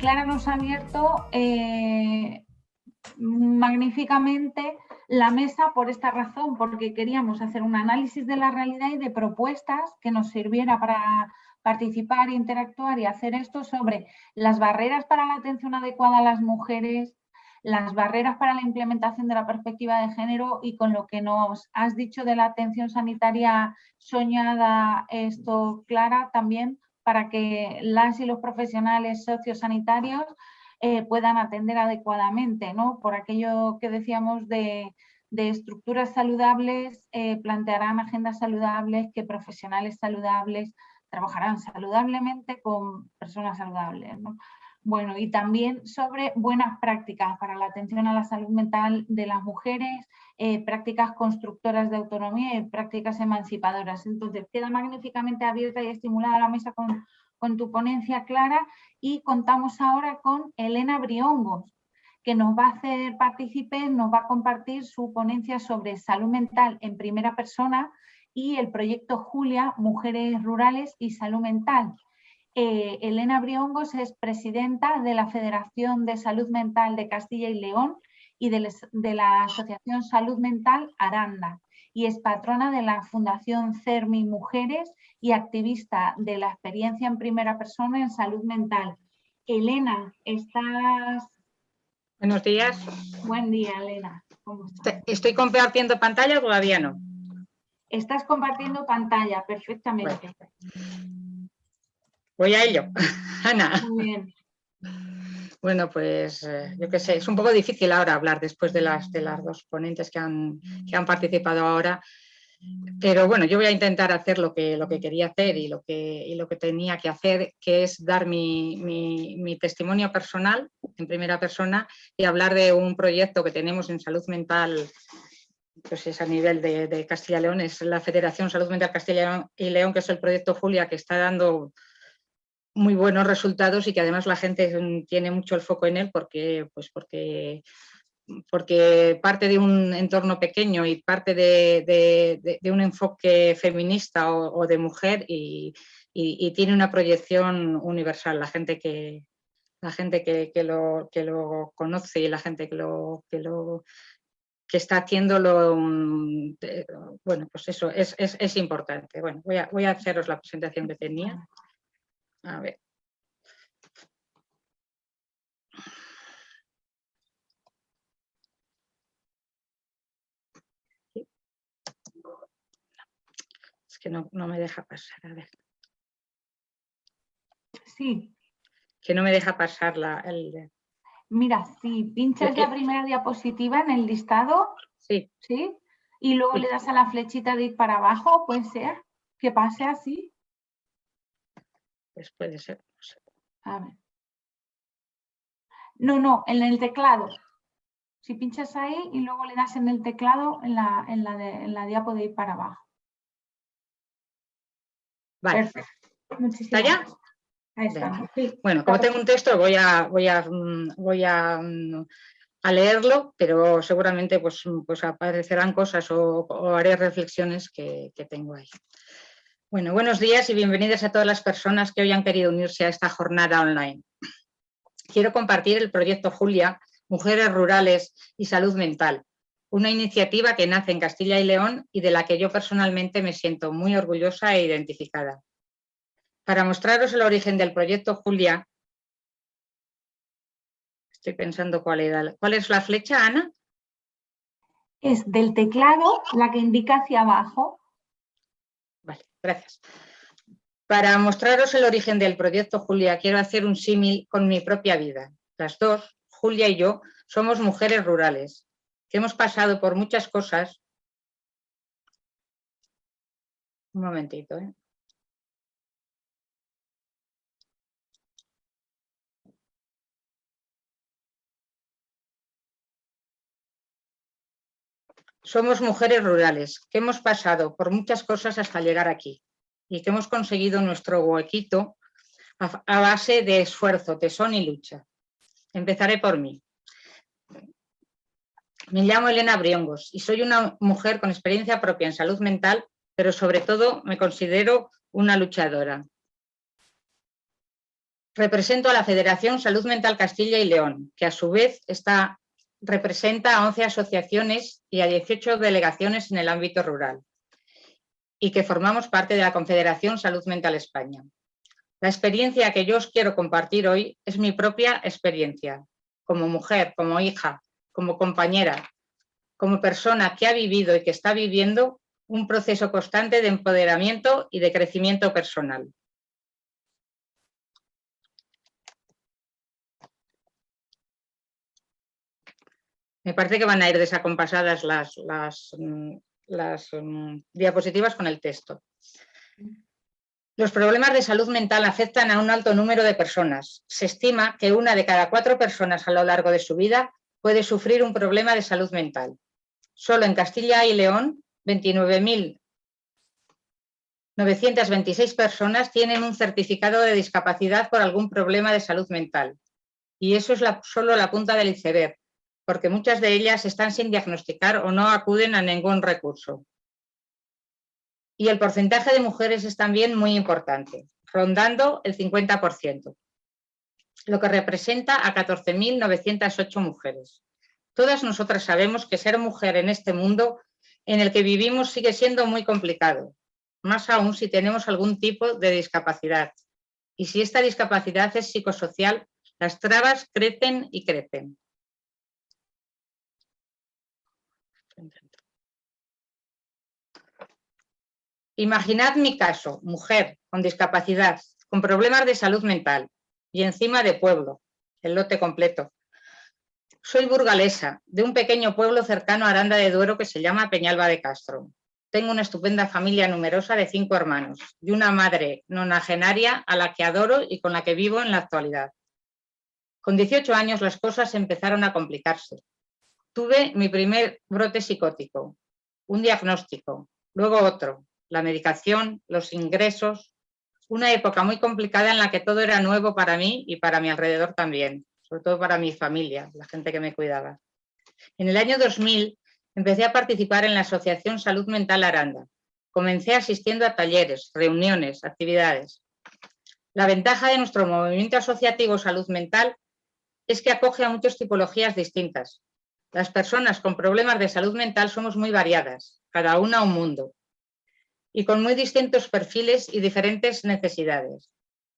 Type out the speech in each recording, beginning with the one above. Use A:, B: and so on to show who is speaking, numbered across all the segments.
A: Clara nos ha abierto magníficamente la mesa por esta razón, porque queríamos hacer un análisis de la realidad y de propuestas que nos sirviera para participar, interactuar y hacer esto sobre las barreras para la atención adecuada a las mujeres, las barreras para la implementación de la perspectiva de género y con lo que nos has dicho de la atención sanitaria soñada, esto, Clara, también para que las y los profesionales sociosanitarios puedan atender adecuadamente, ¿no? Por aquello que decíamos de estructuras saludables, plantearán agendas saludables, que profesionales saludables trabajarán saludablemente con personas saludables, ¿no? Bueno, y también sobre buenas prácticas para la atención a la salud mental de las mujeres, prácticas constructoras de autonomía y prácticas emancipadoras. Entonces, queda magníficamente abierta y estimulada la mesa con tu ponencia, Clara, y contamos ahora con Elena Briongos, que nos va a hacer partícipes, nos va a compartir su ponencia sobre salud mental en primera persona y el proyecto Julia, Mujeres Rurales y Salud Mental. Elena Briongos es presidenta de la Federación de Salud Mental de Castilla y León y de la Asociación Salud Mental Aranda, y es patrona de la Fundación CERMI Mujeres y activista de la experiencia en primera persona en salud mental. Elena, ¿estás?
B: Buenos días.
A: Buen día, Elena. ¿Cómo estás?
B: ¿Estoy compartiendo pantalla o todavía no?
A: Estás compartiendo pantalla perfectamente.
B: Voy a ello. Ana.
A: Muy bien.
B: Bueno, pues yo qué sé, es un poco difícil ahora hablar después de las dos ponentes que han participado ahora, pero bueno, yo voy a intentar hacer lo que quería hacer y lo que tenía que hacer, que es dar mi testimonio personal en primera persona y hablar de un proyecto que tenemos en salud mental, pues es a nivel de Castilla y León, es la Federación Salud Mental Castilla y León, que es el proyecto Julia, que está dando muy buenos resultados y que además la gente tiene mucho el foco en él porque parte de un entorno pequeño y parte de un enfoque feminista o de mujer y tiene una proyección universal. La gente que lo conoce y la gente que está haciéndolo, bueno, pues eso es importante. Bueno, voy a haceros la presentación que tenía. A ver. Es que no me deja pasar, a ver.
A: Sí.
B: Que no me deja pasar
A: Mira, si pinchas la primera diapositiva en el listado,
B: sí.
A: Y luego le das a la flechita de ir para abajo, puede ser que pase así.
B: Pues puede ser.
A: A ver. No, en el teclado. Si pinchas ahí y luego le das en el teclado en la diapo de ir para abajo.
B: Vale.
A: Perfecto. Muchísimas
B: ¿Está ya?
A: gracias. Ahí está. Sí.
B: Bueno, como tengo un texto, voy a leerlo, pero seguramente pues aparecerán cosas o haré reflexiones que tengo ahí. Bueno, buenos días y bienvenidas a todas las personas que hoy han querido unirse a esta jornada online. Quiero compartir el proyecto Julia, Mujeres Rurales y Salud Mental, una iniciativa que nace en Castilla y León y de la que yo personalmente me siento muy orgullosa e identificada. Para mostraros el origen del proyecto Julia, estoy pensando cuál es la flecha, Ana.
A: Es del teclado la que indica hacia abajo.
B: Vale, gracias. Para mostraros el origen del proyecto Julia, quiero hacer un símil con mi propia vida. Las dos, Julia y yo, somos mujeres rurales, que hemos pasado por muchas cosas. Un momentito, ¿eh? Somos mujeres rurales, que hemos pasado por muchas cosas hasta llegar aquí y que hemos conseguido nuestro huequito a base de esfuerzo, tesón y lucha. Empezaré por mí. Me llamo Elena Briongos y soy una mujer con experiencia propia en salud mental, pero sobre todo me considero una luchadora. represento a la Federación Salud Mental Castilla y León, que a su vez representa a 11 asociaciones y a 18 delegaciones en el ámbito rural, y que formamos parte de la Confederación Salud Mental España. La experiencia que yo os quiero compartir hoy es mi propia experiencia, como mujer, como hija, como compañera, como persona que ha vivido y que está viviendo un proceso constante de empoderamiento y de crecimiento personal. Me parece que van a ir desacompasadas las diapositivas con el texto. Los problemas de salud mental afectan a un alto número de personas. Se estima que 1 de cada 4 personas a lo largo de su vida puede sufrir un problema de salud mental. Solo en Castilla y León, 29.926 personas tienen un certificado de discapacidad por algún problema de salud mental. Y eso es solo la punta del iceberg, porque muchas de ellas están sin diagnosticar o no acuden a ningún recurso. Y el porcentaje de mujeres es también muy importante, rondando el 50%, lo que representa a 14.908 mujeres. Todas nosotras sabemos que ser mujer en este mundo en el que vivimos sigue siendo muy complicado, más aún si tenemos algún tipo de discapacidad. Y si esta discapacidad es psicosocial, las trabas crecen y crecen. Imaginad mi caso, mujer con discapacidad, con problemas de salud mental y encima de pueblo, el lote completo. Soy burgalesa, de un pequeño pueblo cercano a Aranda de Duero que se llama Peñalba de Castro. Tengo una estupenda familia numerosa de 5 hermanos y una madre nonagenaria a la que adoro y con la que vivo en la actualidad. Con 18 años las cosas empezaron a complicarse. Tuve mi primer brote psicótico, un diagnóstico, luego otro, la medicación, los ingresos, una época muy complicada en la que todo era nuevo para mí y para mi alrededor también, sobre todo para mi familia, la gente que me cuidaba. En el año 2000 empecé a participar en la Asociación Salud Mental Aranda. Comencé asistiendo a talleres, reuniones, actividades. La ventaja de nuestro movimiento asociativo Salud Mental es que acoge a muchas tipologías distintas. Las personas con problemas de salud mental somos muy variadas, cada una un mundo, y con muy distintos perfiles y diferentes necesidades.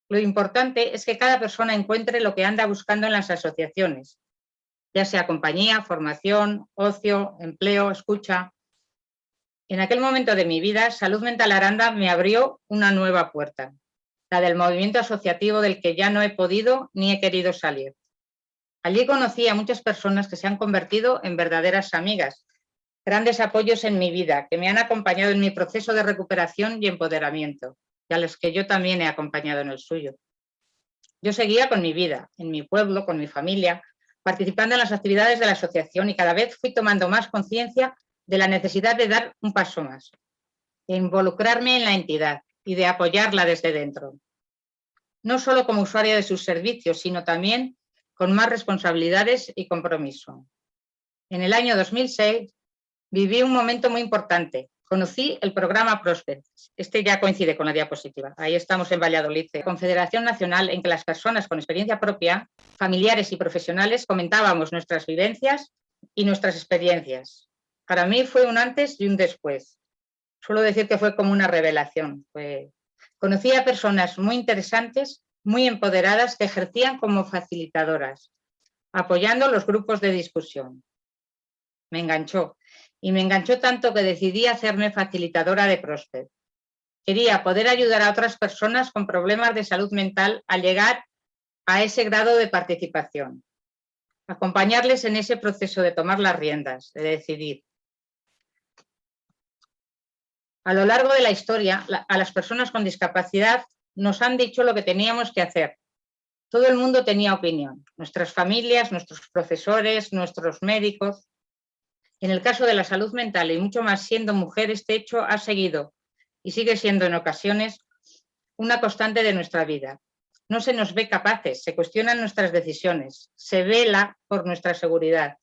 B: Lo importante es que cada persona encuentre lo que anda buscando en las asociaciones, ya sea compañía, formación, ocio, empleo, escucha. En aquel momento de mi vida, Salud Mental Aranda me abrió una nueva puerta, la del movimiento asociativo del que ya no he podido ni he querido salir. Allí conocí a muchas personas que se han convertido en verdaderas amigas, grandes apoyos en mi vida, que me han acompañado en mi proceso de recuperación y empoderamiento, y a los que yo también he acompañado en el suyo. Yo seguía con mi vida, en mi pueblo, con mi familia, participando en las actividades de la asociación y cada vez fui tomando más conciencia de la necesidad de dar un paso más, de involucrarme en la entidad y de apoyarla desde dentro. No solo como usuaria de sus servicios, sino también con más responsabilidades y compromiso. En el año 2006 viví un momento muy importante. Conocí el programa Prosper. Este ya coincide con la diapositiva. Ahí estamos en Valladolid, Confederación Nacional, en que las personas con experiencia propia, familiares y profesionales, comentábamos nuestras vivencias y nuestras experiencias. Para mí fue un antes y un después. Suelo decir que fue como una revelación. Conocí a personas muy interesantes, muy empoderadas, que ejercían como facilitadoras, apoyando los grupos de discusión. Me enganchó. Y me enganchó tanto que decidí hacerme facilitadora de Prosper. Quería poder ayudar a otras personas con problemas de salud mental a llegar a ese grado de participación. Acompañarles en ese proceso de tomar las riendas, de decidir. A lo largo de la historia, a las personas con discapacidad nos han dicho lo que teníamos que hacer. Todo el mundo tenía opinión, nuestras familias, nuestros profesores, nuestros médicos. En el caso de la salud mental y mucho más siendo mujer, este hecho ha seguido y sigue siendo en ocasiones una constante de nuestra vida. No se nos ve capaces, se cuestionan nuestras decisiones, se vela por nuestra seguridad.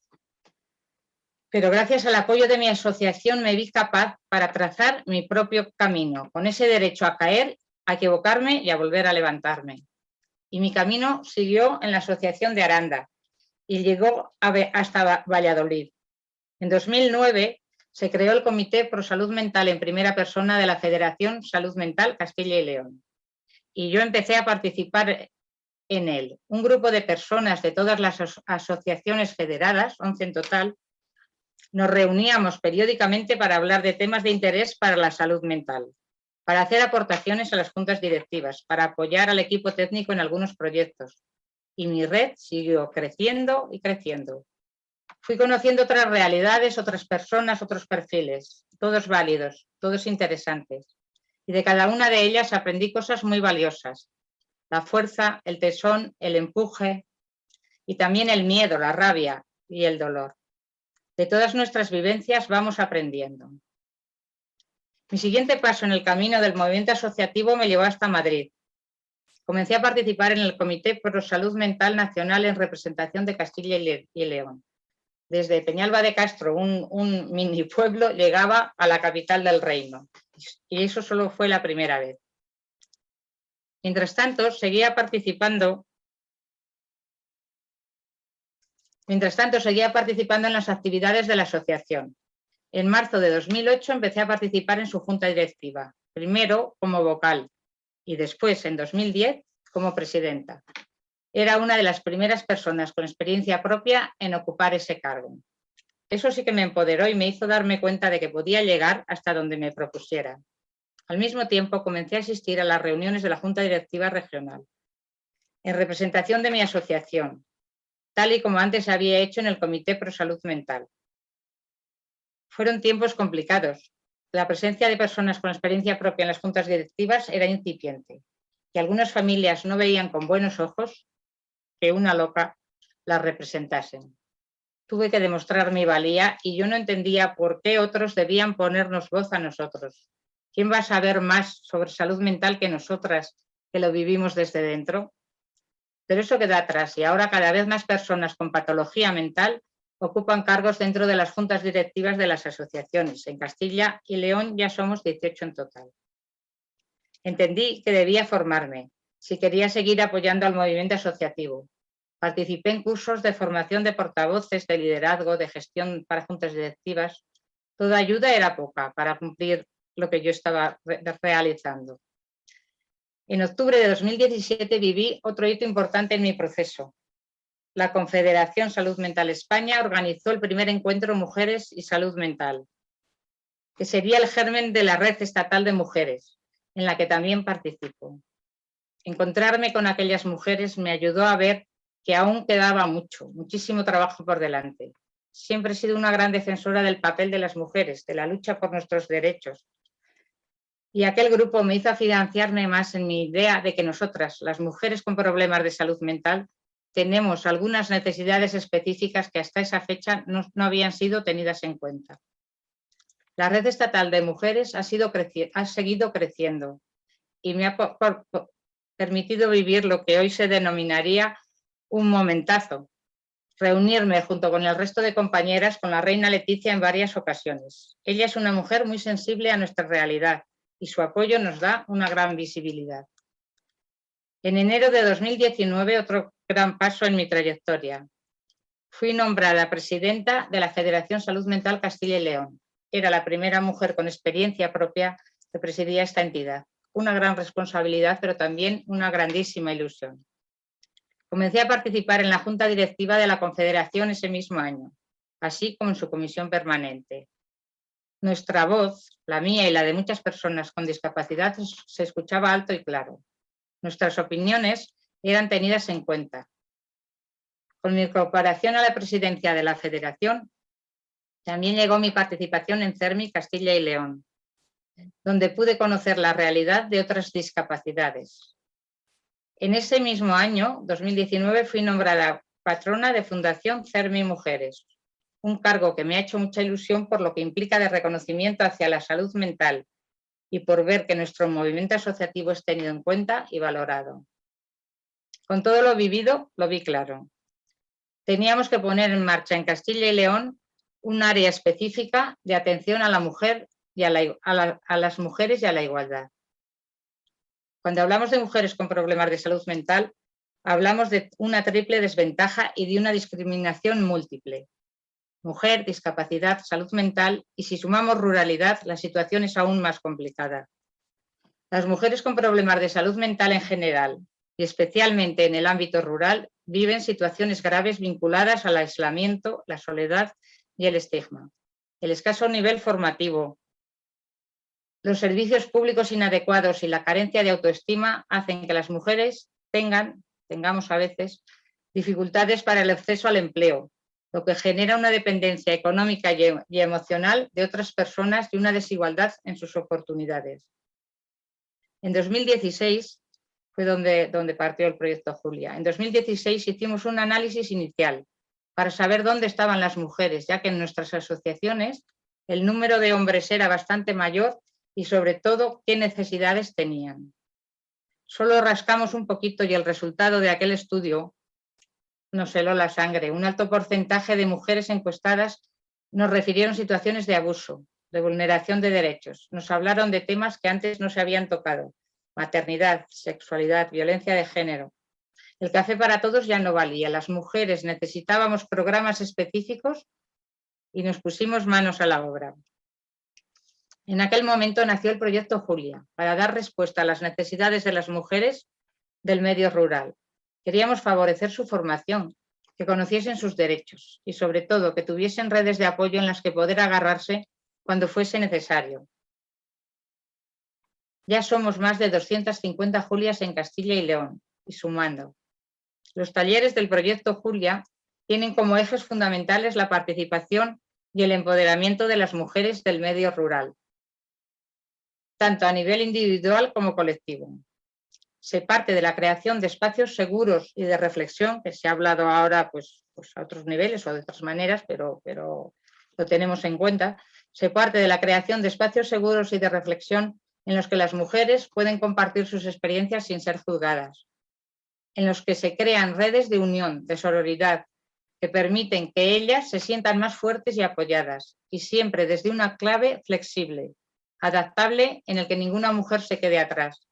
B: Pero gracias al apoyo de mi asociación me vi capaz para trazar mi propio camino, con ese derecho a caer, a equivocarme y a volver a levantarme. y mi camino siguió en la Asociación de Aranda y llegó hasta Valladolid. En 2009 se creó el Comité Pro Salud Mental en primera persona de la Federación Salud Mental Castilla y León. Y yo empecé a participar en él. Un grupo de personas de todas las asociaciones federadas, 11 en total, nos reuníamos periódicamente para hablar de temas de interés para la salud mental, para hacer aportaciones a las juntas directivas, para apoyar al equipo técnico en algunos proyectos. Y mi red siguió creciendo y creciendo. Fui conociendo otras realidades, otras personas, otros perfiles, todos válidos, todos interesantes. Y de cada una de ellas aprendí cosas muy valiosas. La fuerza, el tesón, el empuje y también el miedo, la rabia y el dolor. De todas nuestras vivencias vamos aprendiendo. Mi siguiente paso en el camino del movimiento asociativo me llevó hasta Madrid. Comencé a participar en el Comité Pro Salud Mental Nacional en representación de Castilla y León. Desde Peñalba de Castro, un mini pueblo, llegaba a la capital del reino. Y eso solo fue la primera vez. Mientras tanto, seguía participando en las actividades de la asociación. En marzo de 2008 empecé a participar en su junta directiva, primero como vocal y después, en 2010, como presidenta. Era una de las primeras personas con experiencia propia en ocupar ese cargo. Eso sí que me empoderó y me hizo darme cuenta de que podía llegar hasta donde me propusiera. Al mismo tiempo, comencé a asistir a las reuniones de la Junta Directiva Regional, en representación de mi asociación, tal y como antes había hecho en el Comité Pro Salud Mental. Fueron tiempos complicados. La presencia de personas con experiencia propia en las juntas directivas era incipiente, y algunas familias no veían con buenos ojos que una loca las representasen. Tuve que demostrar mi valía y yo no entendía por qué otros debían ponernos voz a nosotros. ¿Quién va a saber más sobre salud mental que nosotras, que lo vivimos desde dentro? Pero eso queda atrás y ahora cada vez más personas con patología mental ocupan cargos dentro de las juntas directivas de las asociaciones. En Castilla y León ya somos 18 en total. Entendí que debía formarme si quería seguir apoyando al movimiento asociativo. Participé en cursos de formación de portavoces, de liderazgo, de gestión para juntas directivas. Toda ayuda era poca para cumplir lo que yo estaba realizando. En octubre de 2017 viví otro hito importante en mi proceso. La Confederación Salud Mental España organizó el primer encuentro Mujeres y Salud Mental, que sería el germen de la Red Estatal de Mujeres, en la que también participo. Encontrarme con aquellas mujeres me ayudó a ver que aún quedaba muchísimo trabajo por delante. Siempre he sido una gran defensora del papel de las mujeres, de la lucha por nuestros derechos. Y aquel grupo me hizo afianzarme más en mi idea de que nosotras, las mujeres con problemas de salud mental, tenemos algunas necesidades específicas que hasta esa fecha no habían sido tenidas en cuenta. La Red Estatal de Mujeres ha seguido creciendo y me ha permitido vivir lo que hoy se denominaría un momentazo, reunirme junto con el resto de compañeras con la reina Leticia en varias ocasiones. Ella es una mujer muy sensible a nuestra realidad y su apoyo nos da una gran visibilidad. En enero de 2019, otro gran paso en mi trayectoria. Fui nombrada presidenta de la Federación Salud Mental Castilla y León. Era la primera mujer con experiencia propia que presidía esta entidad. Una gran responsabilidad, pero también una grandísima ilusión. Comencé a participar en la Junta Directiva de la Confederación ese mismo año, así como en su comisión permanente. Nuestra voz, la mía y la de muchas personas con discapacidad, se escuchaba alto y claro. Nuestras opiniones eran tenidas en cuenta. Con mi incorporación a la presidencia de la Federación, también llegó mi participación en CERMI Castilla y León, donde pude conocer la realidad de otras discapacidades. En ese mismo año, 2019, fui nombrada patrona de Fundación CERMI Mujeres, un cargo que me ha hecho mucha ilusión por lo que implica de reconocimiento hacia la salud mental y por ver que nuestro movimiento asociativo es tenido en cuenta y valorado. Con todo lo vivido, lo vi claro. Teníamos que poner en marcha en Castilla y León un área específica de atención a la mujer y a las mujeres y a la igualdad. Cuando hablamos de mujeres con problemas de salud mental, hablamos de una triple desventaja y de una discriminación múltiple. Mujer, discapacidad, salud mental y si sumamos ruralidad, la situación es aún más complicada. Las mujeres con problemas de salud mental en general y especialmente en el ámbito rural viven situaciones graves vinculadas al aislamiento, la soledad y el estigma. El escaso nivel formativo, los servicios públicos inadecuados y la carencia de autoestima hacen que las mujeres tengamos a veces dificultades para el acceso al empleo, lo que genera una dependencia económica y emocional de otras personas y una desigualdad en sus oportunidades. En 2016 fue donde partió el proyecto Julia. En 2016 hicimos un análisis inicial para saber dónde estaban las mujeres, ya que en nuestras asociaciones el número de hombres era bastante mayor y sobre todo qué necesidades tenían. Solo rascamos un poquito y el resultado de aquel estudio nos heló la sangre. Un alto porcentaje de mujeres encuestadas nos refirieron situaciones de abuso, de vulneración de derechos. Nos hablaron de temas que antes no se habían tocado: maternidad, sexualidad, violencia de género. El café para todos ya no valía. Las mujeres necesitábamos programas específicos y nos pusimos manos a la obra. En aquel momento nació el proyecto Julia, para dar respuesta a las necesidades de las mujeres del medio rural. Queríamos favorecer su formación, que conociesen sus derechos y sobre todo que tuviesen redes de apoyo en las que poder agarrarse cuando fuese necesario. Ya somos más de 250 Julias en Castilla y León y sumando. Los talleres del proyecto Julia tienen como ejes fundamentales la participación y el empoderamiento de las mujeres del medio rural, tanto a nivel individual como colectivo. Se parte de la creación de espacios seguros y de reflexión, que se ha hablado ahora pues a otros niveles o de otras maneras, pero lo tenemos en cuenta. Se parte de la creación de espacios seguros y de reflexión en los que las mujeres pueden compartir sus experiencias sin ser juzgadas, en los que se crean redes de unión, de sororidad, que permiten que ellas se sientan más fuertes y apoyadas, y siempre desde una clave flexible, adaptable, en el que ninguna mujer se quede atrás.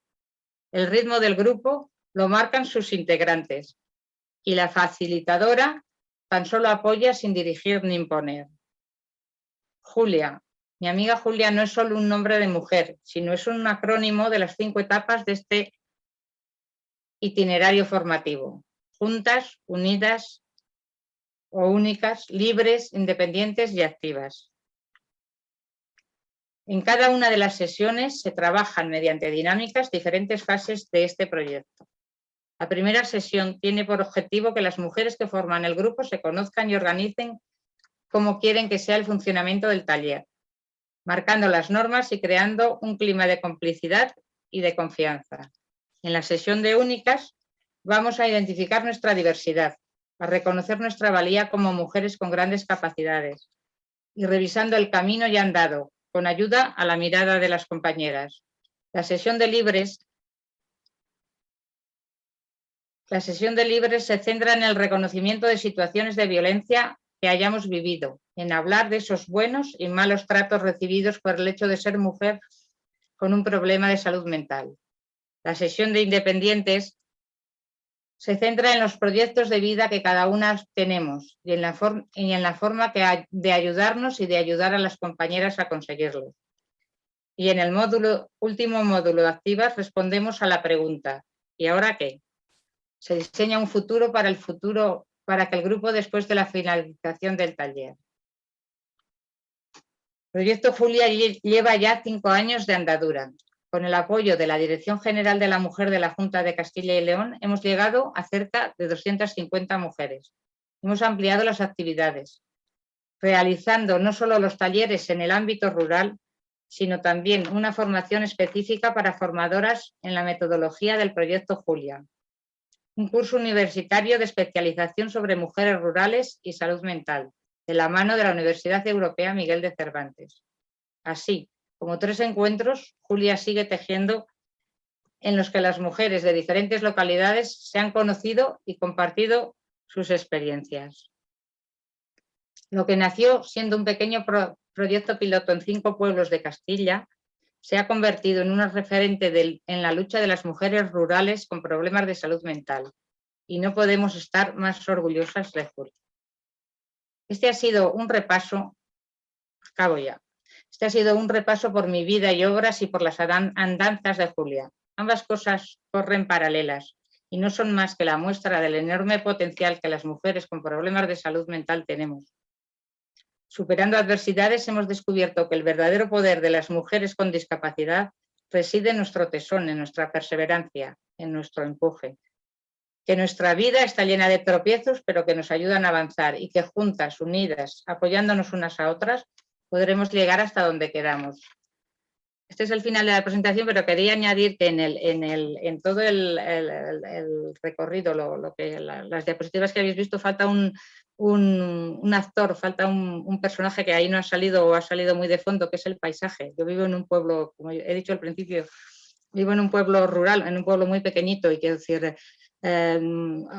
B: El ritmo del grupo lo marcan sus integrantes y la facilitadora tan solo apoya sin dirigir ni imponer. Julia. Mi amiga Julia no es solo un nombre de mujer, sino es un acrónimo de las 5 etapas de este itinerario formativo. Juntas, unidas o únicas, libres, independientes y activas. En cada una de las sesiones se trabajan mediante dinámicas diferentes fases de este proyecto. La primera sesión tiene por objetivo que las mujeres que forman el grupo se conozcan y organicen cómo quieren que sea el funcionamiento del taller, marcando las normas y creando un clima de complicidad y de confianza. En la sesión de únicas vamos a identificar nuestra diversidad, a reconocer nuestra valía como mujeres con grandes capacidades y revisando el camino ya andado, con ayuda a la mirada de las compañeras. La sesión de libres se centra en el reconocimiento de situaciones de violencia que hayamos vivido, en hablar de esos buenos y malos tratos recibidos por el hecho de ser mujer con un problema de salud mental. La sesión de independientes se centra en los proyectos de vida que cada una tenemos y en la forma de ayudarnos y de ayudar a las compañeras a conseguirlo. Y en el último módulo de activas respondemos a la pregunta: ¿y ahora qué? Se diseña un futuro para que el grupo después de la finalización del taller. El proyecto Julia lleva ya 5 años de andadura. Con el apoyo de la Dirección General de la Mujer de la Junta de Castilla y León hemos llegado a cerca de 250 mujeres. Hemos ampliado las actividades, realizando no solo los talleres en el ámbito rural, sino también una formación específica para formadoras en la metodología del proyecto Julia. Un curso universitario de especialización sobre mujeres rurales y salud mental, de la mano de la Universidad Europea Miguel de Cervantes. Así como 3 encuentros, Julia sigue tejiendo en los que las mujeres de diferentes localidades se han conocido y compartido sus experiencias. Lo que nació siendo un pequeño proyecto piloto en 5 pueblos de Castilla se ha convertido en una referente en la lucha de las mujeres rurales con problemas de salud mental. y no podemos estar más orgullosas de Julia. Este ha sido un repaso, acabo ya, este ha sido un repaso por mi vida y obras y por las andanzas de Julia. Ambas cosas corren paralelas y no son más que la muestra del enorme potencial que las mujeres con problemas de salud mental tenemos. Superando adversidades hemos descubierto que el verdadero poder de las mujeres con discapacidad reside en nuestro tesón, en nuestra perseverancia, en nuestro empuje. Que nuestra vida está llena de tropiezos, pero que nos ayudan a avanzar y que juntas, unidas, apoyándonos unas a otras, podremos llegar hasta donde queramos. Este es el final de la presentación, pero quería añadir que en todo el recorrido, las diapositivas que habéis visto, falta un actor, falta un personaje que ahí no ha salido o ha salido muy de fondo, que es el paisaje. Yo vivo en un pueblo, como he dicho al principio, vivo en un pueblo rural, en un pueblo muy pequeñito, y quiero decir,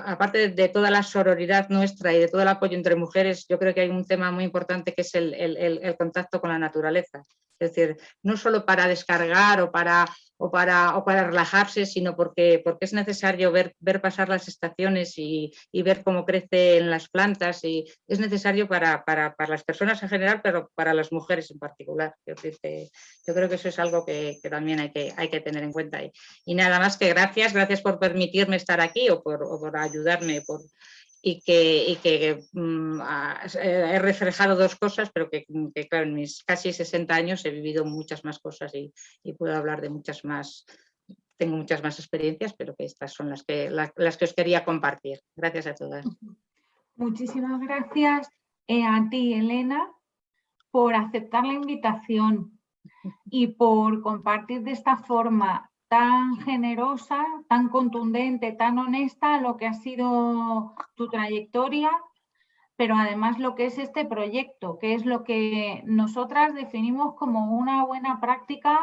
B: aparte de toda la sororidad nuestra y de todo el apoyo entre mujeres, yo creo que hay un tema muy importante que es el contacto con la naturaleza. Es decir, no solo para descargar o para relajarse, sino porque es necesario ver pasar las estaciones y ver cómo crecen las plantas, y es necesario para las personas en general, pero para las mujeres en particular. Yo creo que eso es algo que también hay que tener en cuenta. Y nada más que gracias por permitirme estar aquí o por ayudarme, y que he reflejado dos cosas, pero que claro, en mis casi 60 años he vivido muchas más cosas y puedo hablar de muchas más, tengo muchas más experiencias, pero que estas son las que os quería compartir. Gracias a todas.
A: Muchísimas gracias a ti, Elena, por aceptar la invitación y por compartir de esta forma tan generosa, tan contundente, tan honesta lo que ha sido tu trayectoria, pero además lo que es este proyecto, que es lo que nosotras definimos como una buena práctica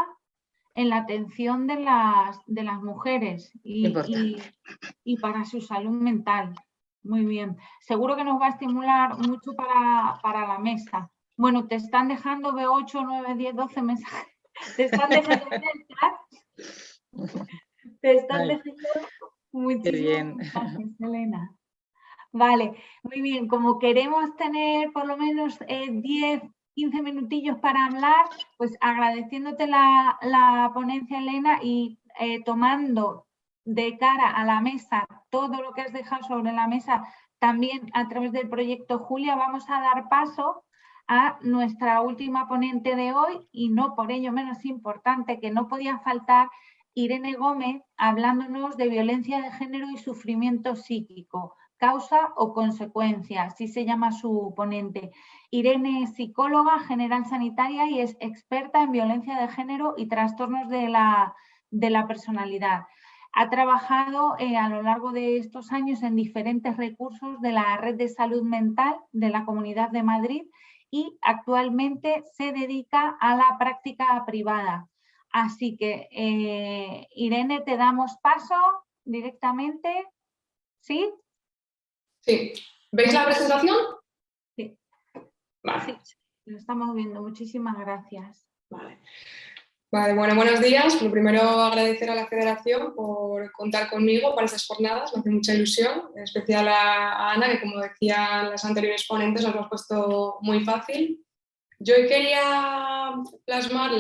A: en la atención de las mujeres y para su salud mental. Muy bien. Seguro que nos va a estimular mucho para la mesa. Bueno, te están dejando, veo 8, 9, 10, 12 mensajes. Te están dejando en el chat. Te están dejando muchísimas mensajes, Elena. Vale, muy bien. Como queremos tener por lo menos 10, 15 minutillos para hablar, pues agradeciéndote la ponencia, Elena, y tomando de cara a la mesa todo lo que has dejado sobre la mesa, también a través del proyecto Julia, vamos a dar paso a nuestra última ponente de hoy, y no por ello menos importante, que no podía faltar, Irene Gómez, hablándonos de violencia de género y sufrimiento psíquico, causa o consecuencia, así se llama su ponente. Irene es psicóloga general sanitaria y es experta en violencia de género y trastornos de la personalidad. Ha trabajado a lo largo de estos años en diferentes recursos de la Red de Salud Mental de la Comunidad de Madrid y actualmente se dedica a la práctica privada. Así que, Irene, te damos paso directamente. ¿Sí?
C: Sí. ¿Veis la presentación?
A: Sí.
C: Vale.
A: Sí, lo estamos viendo. Muchísimas gracias.
C: Vale. Bueno, buenos días. Lo primero, agradecer a la Federación por contar conmigo para estas jornadas. Me hace mucha ilusión, en especial a Ana, que como decían las anteriores ponentes, nos lo has puesto muy fácil. Yo hoy quería plasmar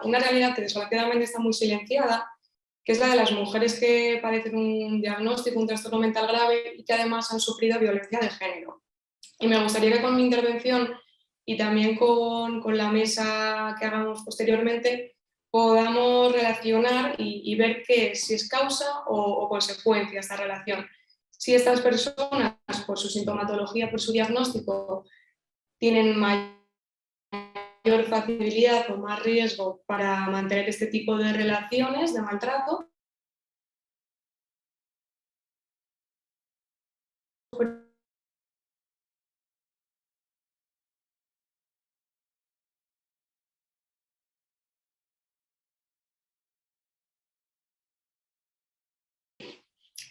C: una realidad que desgraciadamente está muy silenciada, que es la de las mujeres que padecen un diagnóstico, un trastorno mental grave y que además han sufrido violencia de género. Y me gustaría que con mi intervención y también con la mesa que hagamos posteriormente podamos relacionar y ver si es causa o consecuencia esta relación. Si estas personas, por su sintomatología, por su diagnóstico, tienen mayor facilidad o más riesgo para mantener este tipo de relaciones de maltrato.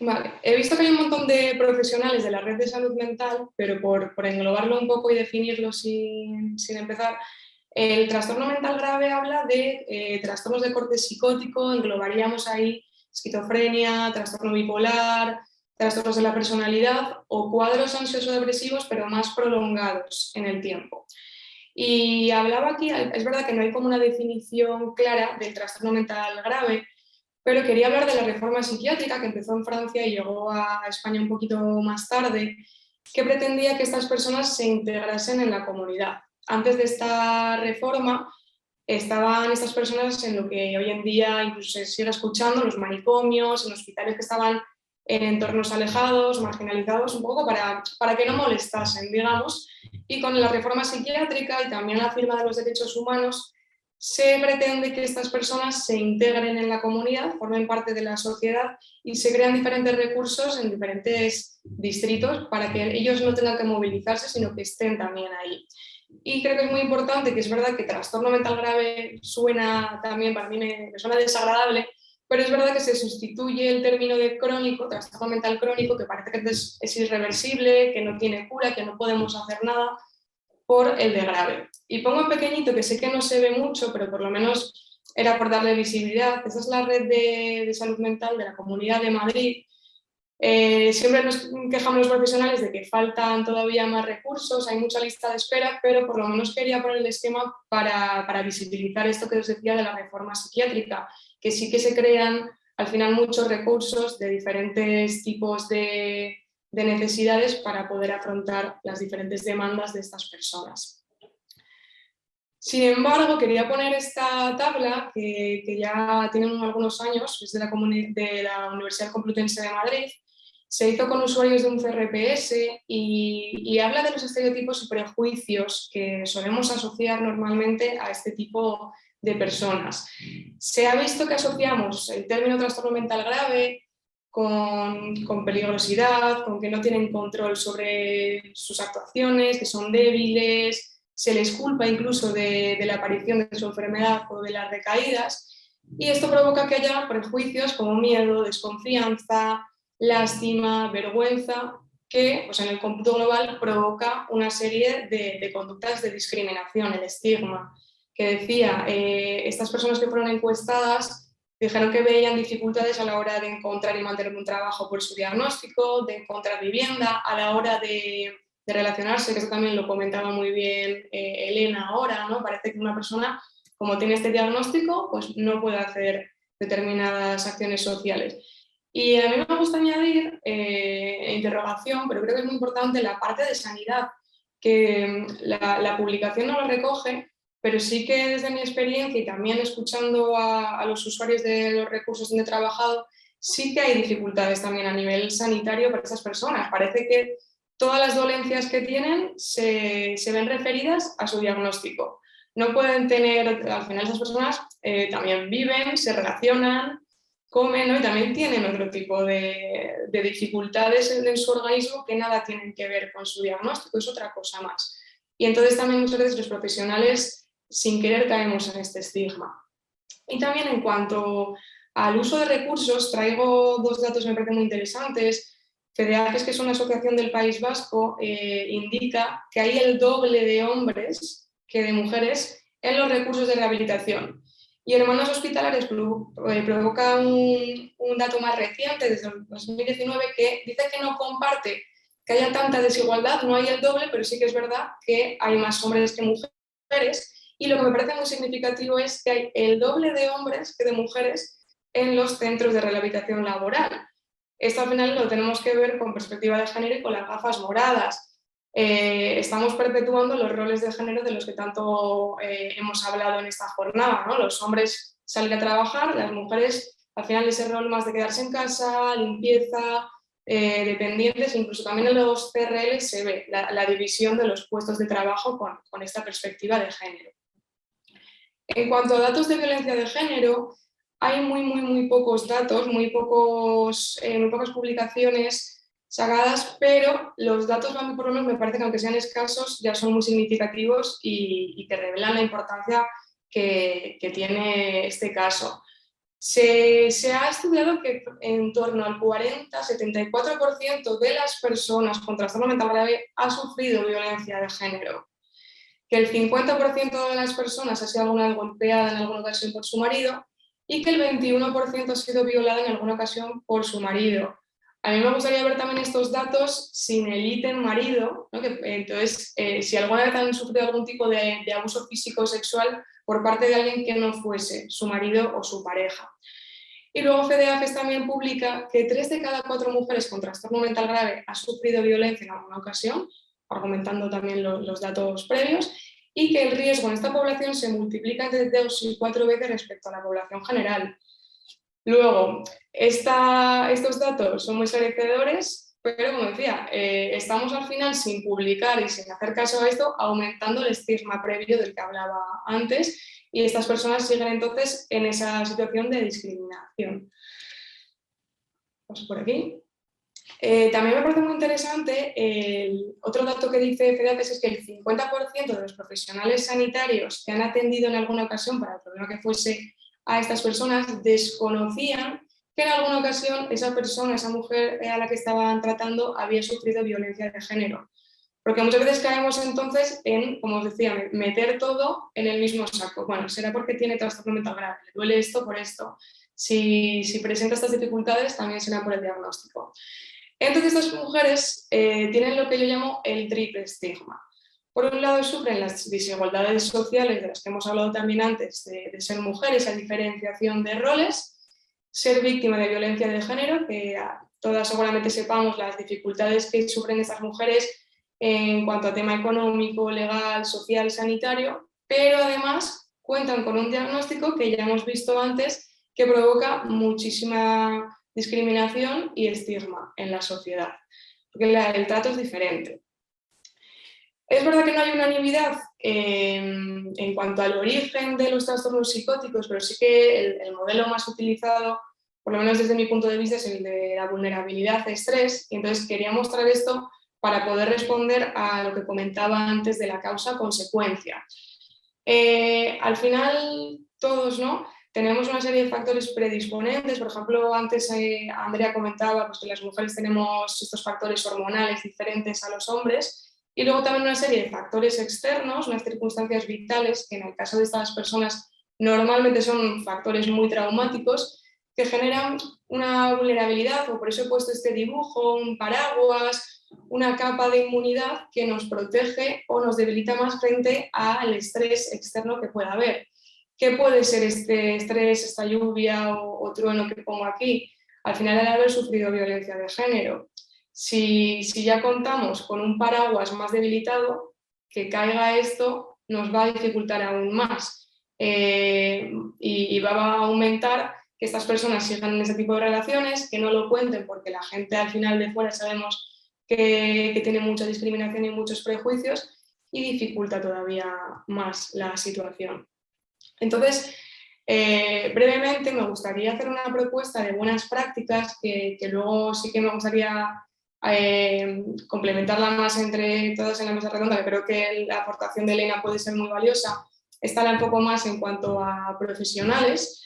C: Vale. He visto que hay un montón de profesionales de la red de salud mental, pero por englobarlo un poco y definirlo sin empezar, el trastorno mental grave habla de trastornos de corte psicótico, englobaríamos ahí esquizofrenia, trastorno bipolar, trastornos de la personalidad o cuadros ansioso-depresivos, pero más prolongados en el tiempo. Y hablaba aquí, es verdad que no hay como una definición clara del trastorno mental grave, pero quería hablar de la reforma psiquiátrica que empezó en Francia y llegó a España un poquito más tarde, que pretendía que estas personas se integrasen en la comunidad. Antes de esta reforma estaban estas personas en lo que hoy en día incluso se sigue escuchando, los manicomios, en hospitales que estaban en entornos alejados, marginalizados, un poco para que no molestasen, digamos. Y con la reforma psiquiátrica y también la firma de los derechos humanos, se pretende que estas personas se integren en la comunidad, formen parte de la sociedad y se crean diferentes recursos en diferentes distritos para que ellos no tengan que movilizarse, sino que estén también ahí. Y creo que es muy importante, que es verdad que trastorno mental grave suena también, para mí me suena desagradable, pero es verdad que se sustituye el término de crónico, trastorno mental crónico, que parece que es irreversible, que no tiene cura, que no podemos hacer nada, por el de grave. Y pongo en pequeñito, que sé que no se ve mucho, pero por lo menos era por darle visibilidad. Esa es la red de salud mental de la Comunidad de Madrid. Siempre nos quejamos los profesionales de que faltan todavía más recursos, hay mucha lista de espera, pero por lo menos quería poner el esquema para visibilizar esto que os decía de la reforma psiquiátrica, que sí que se crean al final muchos recursos de diferentes tipos de necesidades para poder afrontar las diferentes demandas de estas personas. Sin embargo, quería poner esta tabla que ya tiene algunos años, es de la Universidad Complutense de Madrid. Se hizo con usuarios de un CRPS y habla de los estereotipos y prejuicios que solemos asociar normalmente a este tipo de personas. Se ha visto que asociamos el término trastorno mental grave con peligrosidad, con que no tienen control sobre sus actuaciones, que son débiles, se les culpa incluso de la aparición de su enfermedad o de las recaídas, y esto provoca que haya prejuicios como miedo, desconfianza, lástima, vergüenza, que pues en el cómputo global provoca una serie de conductas de discriminación, el estigma, que decía, estas personas que fueron encuestadas dijeron que veían dificultades a la hora de encontrar y mantener un trabajo por su diagnóstico, de encontrar vivienda, a la hora de relacionarse, que eso también lo comentaba muy bien Elena ahora, ¿no? Parece que una persona, como tiene este diagnóstico, pues no puede hacer determinadas acciones sociales. Y a mí me gusta añadir interrogación, pero creo que es muy importante la parte de sanidad, que la publicación no lo recoge, pero sí que desde mi experiencia y también escuchando a los usuarios de los recursos donde he trabajado, sí que hay dificultades también a nivel sanitario para estas personas. Parece que todas las dolencias que tienen se ven referidas a su diagnóstico. No pueden tener, al final esas personas también viven, se relacionan, comen, ¿no? Y también tienen otro tipo de dificultades en su organismo que nada tienen que ver con su diagnóstico, es otra cosa más. Y entonces también muchas veces los profesionales sin querer caemos en este estigma. Y también en cuanto al uso de recursos, traigo dos datos que me parecen muy interesantes. FEDEAFES, que es una asociación del País Vasco, indica que hay el doble de hombres que de mujeres en los recursos de rehabilitación. Y Hermanos Hospitalarios provoca un dato más reciente, desde el 2019, que dice que no comparte que haya tanta desigualdad, no hay el doble, pero sí que es verdad que hay más hombres que mujeres. Y lo que me parece muy significativo es que hay el doble de hombres que de mujeres en los centros de rehabilitación laboral. Esto al final lo tenemos que ver con perspectiva de género y con las gafas moradas. Estamos perpetuando los roles de género de los que tanto hemos hablado en esta jornada, ¿no? Los hombres salen a trabajar, las mujeres al final ese rol más de quedarse en casa, limpieza, dependientes, incluso también en los CRL se ve la división de los puestos de trabajo con esta perspectiva de género. En cuanto a datos de violencia de género, hay muy pocos datos, muy pocas publicaciones sacadas, pero los datos, por lo menos me parece que aunque sean escasos, ya son muy significativos y que revelan la importancia que tiene este caso. Se ha estudiado que en torno al 40-74% de las personas con trastorno mental grave ha sufrido violencia de género, que el 50% de las personas ha sido alguna vez golpeada en alguna ocasión por su marido y que el 21% ha sido violada en alguna ocasión por su marido. A mí me gustaría ver también estos datos sin el ítem marido, ¿no? Entonces, si alguna vez han sufrido algún tipo de abuso físico o sexual por parte de alguien que no fuese su marido o su pareja. Y luego FEDEAFES también publica que 3 de cada 4 mujeres con trastorno mental grave ha sufrido violencia en alguna ocasión, argumentando también los datos previos, y que el riesgo en esta población se multiplica entre 2 y 4 veces respecto a la población general. Luego, estos datos son muy esclarecedores, pero como decía, estamos al final sin publicar y sin hacer caso a esto, aumentando el estigma previo del que hablaba antes, y estas personas siguen entonces en esa situación de discriminación. Paso por aquí. También me parece muy interesante otro dato que dice FEDEAFES, es que el 50% de los profesionales sanitarios que han atendido en alguna ocasión para el problema que fuese a estas personas desconocían que en alguna ocasión esa persona, esa mujer a la que estaban tratando, había sufrido violencia de género. Porque muchas veces caemos entonces en, como os decía, meter todo en el mismo saco. Bueno, será porque tiene trastorno mental grave, le duele esto por esto. Si presenta estas dificultades, también será por el diagnóstico. Entonces estas mujeres tienen lo que yo llamo el triple estigma. Por un lado sufren las desigualdades sociales de las que hemos hablado también antes, de ser mujeres, esa diferenciación de roles, ser víctima de violencia de género, que todas seguramente sepamos las dificultades que sufren estas mujeres en cuanto a tema económico, legal, social, sanitario, pero además cuentan con un diagnóstico que ya hemos visto antes que provoca muchísima discriminación y estigma en la sociedad, porque el trato es diferente. Es verdad que no hay unanimidad en cuanto al origen de los trastornos psicóticos, pero sí que el modelo más utilizado, por lo menos desde mi punto de vista, es el de la vulnerabilidad, estrés, y entonces quería mostrar esto para poder responder a lo que comentaba antes de la causa-consecuencia. Al final, todos, ¿no?, tenemos una serie de factores predisponentes. Por ejemplo, antes Andrea comentaba pues, que las mujeres tenemos estos factores hormonales diferentes a los hombres, y luego también una serie de factores externos, unas circunstancias vitales, que en el caso de estas personas normalmente son factores muy traumáticos, que generan una vulnerabilidad, o por eso he puesto este dibujo, un paraguas, una capa de inmunidad que nos protege o nos debilita más frente al estrés externo que pueda haber. ¿Qué puede ser este estrés, esta lluvia o trueno que pongo aquí? Al final, el haber sufrido violencia de género. Si ya contamos con un paraguas más debilitado, que caiga esto nos va a dificultar aún más y va a aumentar que estas personas sigan en ese tipo de relaciones, que no lo cuenten porque la gente al final de fuera sabemos que tiene mucha discriminación y muchos prejuicios, y dificulta todavía más la situación. Entonces, brevemente me gustaría hacer una propuesta de buenas prácticas que luego sí que me gustaría complementarla más entre todas en la mesa redonda, que creo que la aportación de Elena puede ser muy valiosa. Esta la enfoco más en cuanto a profesionales.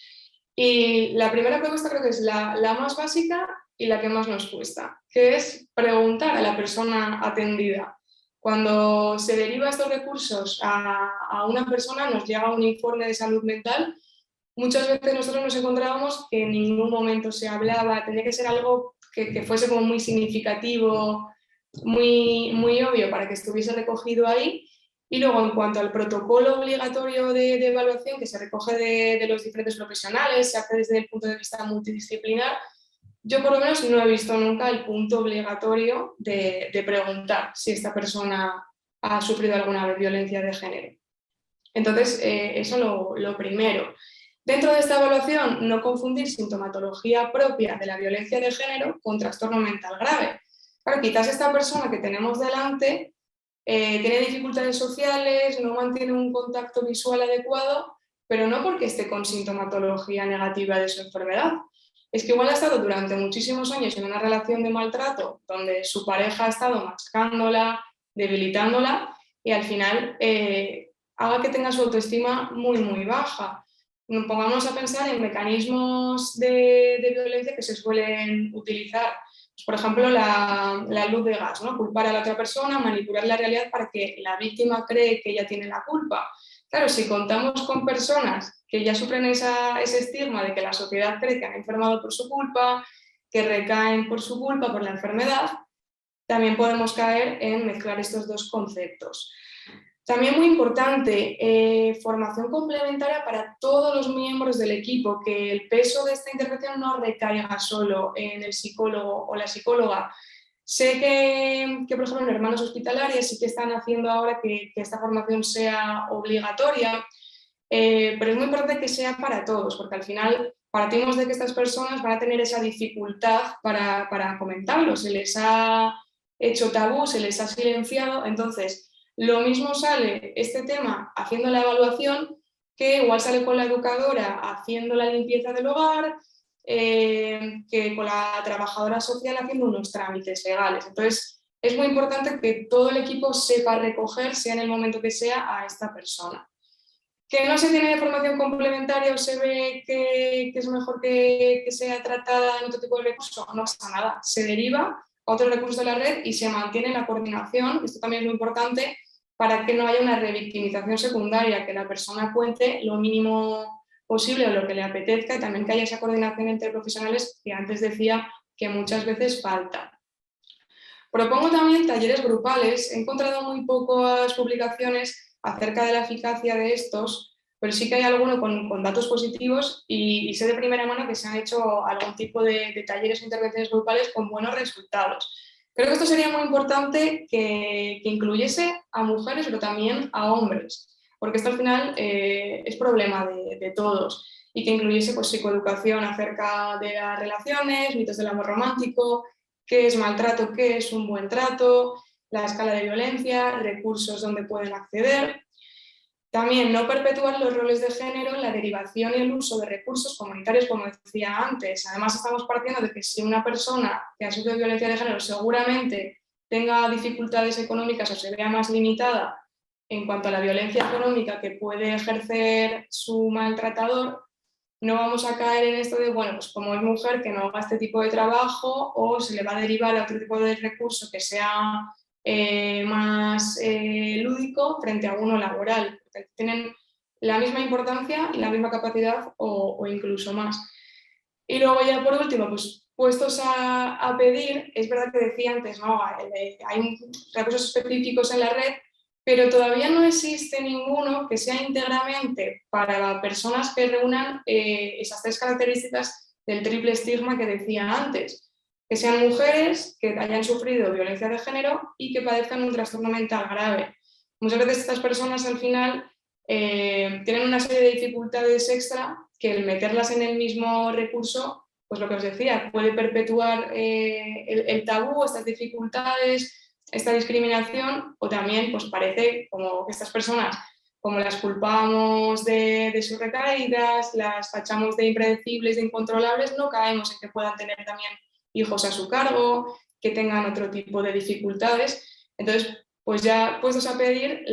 C: Y la primera propuesta creo que es la más básica y la que más nos cuesta, que es preguntar a la persona atendida. Cuando se deriva estos recursos a una persona, nos llega un informe de salud mental. Muchas veces nosotros nos encontrábamos que en ningún momento se hablaba, tenía que ser algo que fuese como muy significativo, muy obvio para que estuviese recogido ahí. Y luego, en cuanto al protocolo obligatorio de evaluación que se recoge de los diferentes profesionales, se hace desde el punto de vista multidisciplinar, yo por lo menos no he visto nunca el punto obligatorio de preguntar si esta persona ha sufrido alguna vez violencia de género. Entonces, eso lo primero. Dentro de esta evaluación, no confundir sintomatología propia de la violencia de género con trastorno mental grave. Claro, quizás esta persona que tenemos delante tiene dificultades sociales, no mantiene un contacto visual adecuado, pero no porque esté con sintomatología negativa de su enfermedad. Es que igual ha estado durante muchísimos años en una relación de maltrato donde su pareja ha estado machacándola, debilitándola, y al final haga que tenga su autoestima muy baja. Pongamos a pensar en mecanismos de violencia que se suelen utilizar. Pues, por ejemplo, la luz de gas, ¿no? Culpar a la otra persona, manipular la realidad para que la víctima cree que ella tiene la culpa. Claro, si contamos con personas que ya sufren ese estigma de que la sociedad cree que han enfermado por su culpa, que recaen por su culpa, por la enfermedad, también podemos caer en mezclar estos dos conceptos. También muy importante, formación complementaria para todos los miembros del equipo, que el peso de esta intervención no recaiga solo en el psicólogo o la psicóloga. Sé que por ejemplo, en Hermanos Hospitalarias sí que están haciendo ahora que esta formación sea obligatoria, pero es muy importante que sea para todos, porque al final partimos de que estas personas van a tener esa dificultad para comentarlo, se les ha hecho tabú, se les ha silenciado, entonces lo mismo sale este tema haciendo la evaluación que igual sale con la educadora haciendo la limpieza del hogar, que con la trabajadora social haciendo unos trámites legales. Entonces es muy importante que todo el equipo sepa recoger, sea en el momento que sea, a esta persona. Que no se tiene de formación complementaria o se ve que es mejor que sea tratada en otro tipo de recurso, no pasa nada, se deriva a otros recursos de la red y se mantiene la coordinación, esto también es muy importante, para que no haya una revictimización secundaria, que la persona cuente lo mínimo posible o lo que le apetezca y también que haya esa coordinación entre profesionales que antes decía que muchas veces falta. Propongo también talleres grupales, he encontrado muy pocas publicaciones acerca de la eficacia de estos, pero sí que hay alguno con datos positivos y sé de primera mano que se han hecho algún tipo de talleres o intervenciones grupales con buenos resultados. Creo que esto sería muy importante que incluyese a mujeres, pero también a hombres, porque esto al final es problema de todos, y que incluyese pues, psicoeducación acerca de las relaciones, mitos del amor romántico, qué es maltrato, qué es un buen trato, la escala de violencia, recursos donde pueden acceder. También no perpetuar los roles de género en la derivación y el uso de recursos comunitarios, como decía antes. Además, estamos partiendo de que si una persona que ha sufrido violencia de género seguramente tenga dificultades económicas o se vea más limitada en cuanto a la violencia económica que puede ejercer su maltratador, no vamos a caer en esto de, bueno, pues como es mujer que no haga este tipo de trabajo o se le va a derivar a otro tipo de recurso que sea más lúdico frente a uno laboral. Tienen la misma importancia y la misma capacidad o incluso más. Y luego ya por último, pues puestos a pedir, es verdad que decía antes, ¿no? Hay recursos específicos en la red, pero todavía no existe ninguno que sea íntegramente para personas que reúnan esas tres características del triple estigma que decía antes. Que sean mujeres que hayan sufrido violencia de género y que padezcan un trastorno mental grave. Muchas veces estas personas al final tienen una serie de dificultades extra que el meterlas en el mismo recurso, pues lo que os decía, puede perpetuar el tabú, estas dificultades, esta discriminación, o también pues parece como que estas personas, como las culpamos de sus recaídas, las tachamos de impredecibles, de incontrolables, no caemos en que puedan tener también hijos a su cargo, que tengan otro tipo de dificultades. Entonces, pues ya puestos a pedir,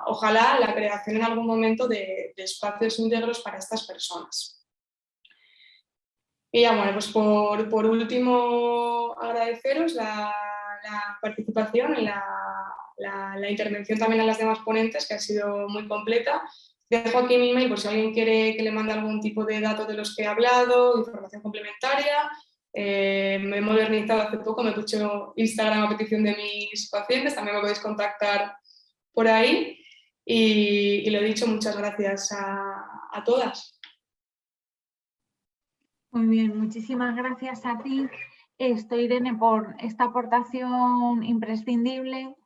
C: ojalá la creación en algún momento de espacios íntegros para estas personas. Y ya, bueno, pues por último, agradeceros la participación y la intervención también a las demás ponentes, que ha sido muy completa. Dejo aquí mi email por si alguien quiere que le mande algún tipo de datos de los que he hablado, información complementaria. Me he modernizado hace poco, me he hecho Instagram a petición de mis pacientes, también me podéis contactar por ahí. Y lo dicho, muchas gracias a todas.
A: Muy bien, muchísimas gracias a ti, Irene, por esta aportación imprescindible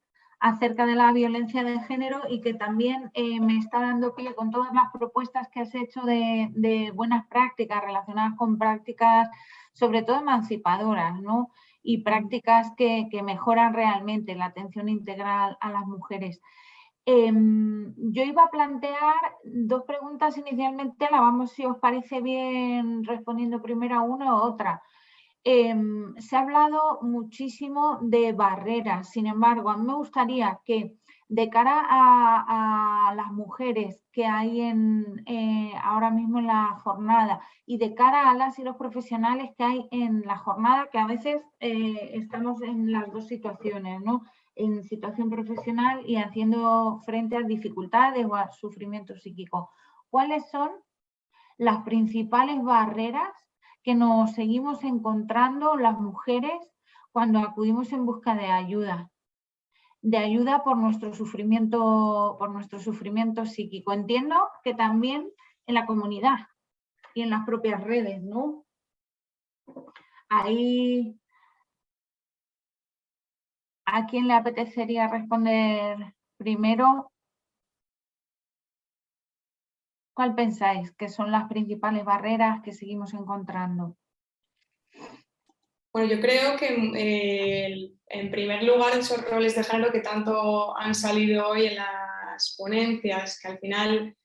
A: acerca de la violencia de género y que también me está dando pie con todas las propuestas que has hecho de buenas prácticas relacionadas con prácticas sobre todo emancipadoras, ¿no? Y prácticas que mejoran realmente la atención integral a las mujeres. Yo iba a plantear dos preguntas inicialmente, la vamos, si os parece bien, respondiendo primero a una u otra. Se ha hablado muchísimo de barreras, sin embargo, a mí me gustaría que de cara a las mujeres que hay ahora mismo en la jornada y de cara a las y los profesionales que hay en la jornada, que a veces estamos en las dos situaciones, ¿no? En situación profesional y haciendo frente a dificultades o a sufrimiento psíquico. ¿Cuáles son las principales barreras que nos seguimos encontrando las mujeres cuando acudimos en busca de ayuda por nuestro sufrimiento psíquico. Entiendo que también en la comunidad y en las propias redes, ¿no? Ahí, ¿a quién le apetecería responder primero? ¿Cuál pensáis que son las principales barreras que seguimos encontrando?
C: Bueno, yo creo que en primer lugar esos roles de género que tanto han salido hoy en las ponencias, que al final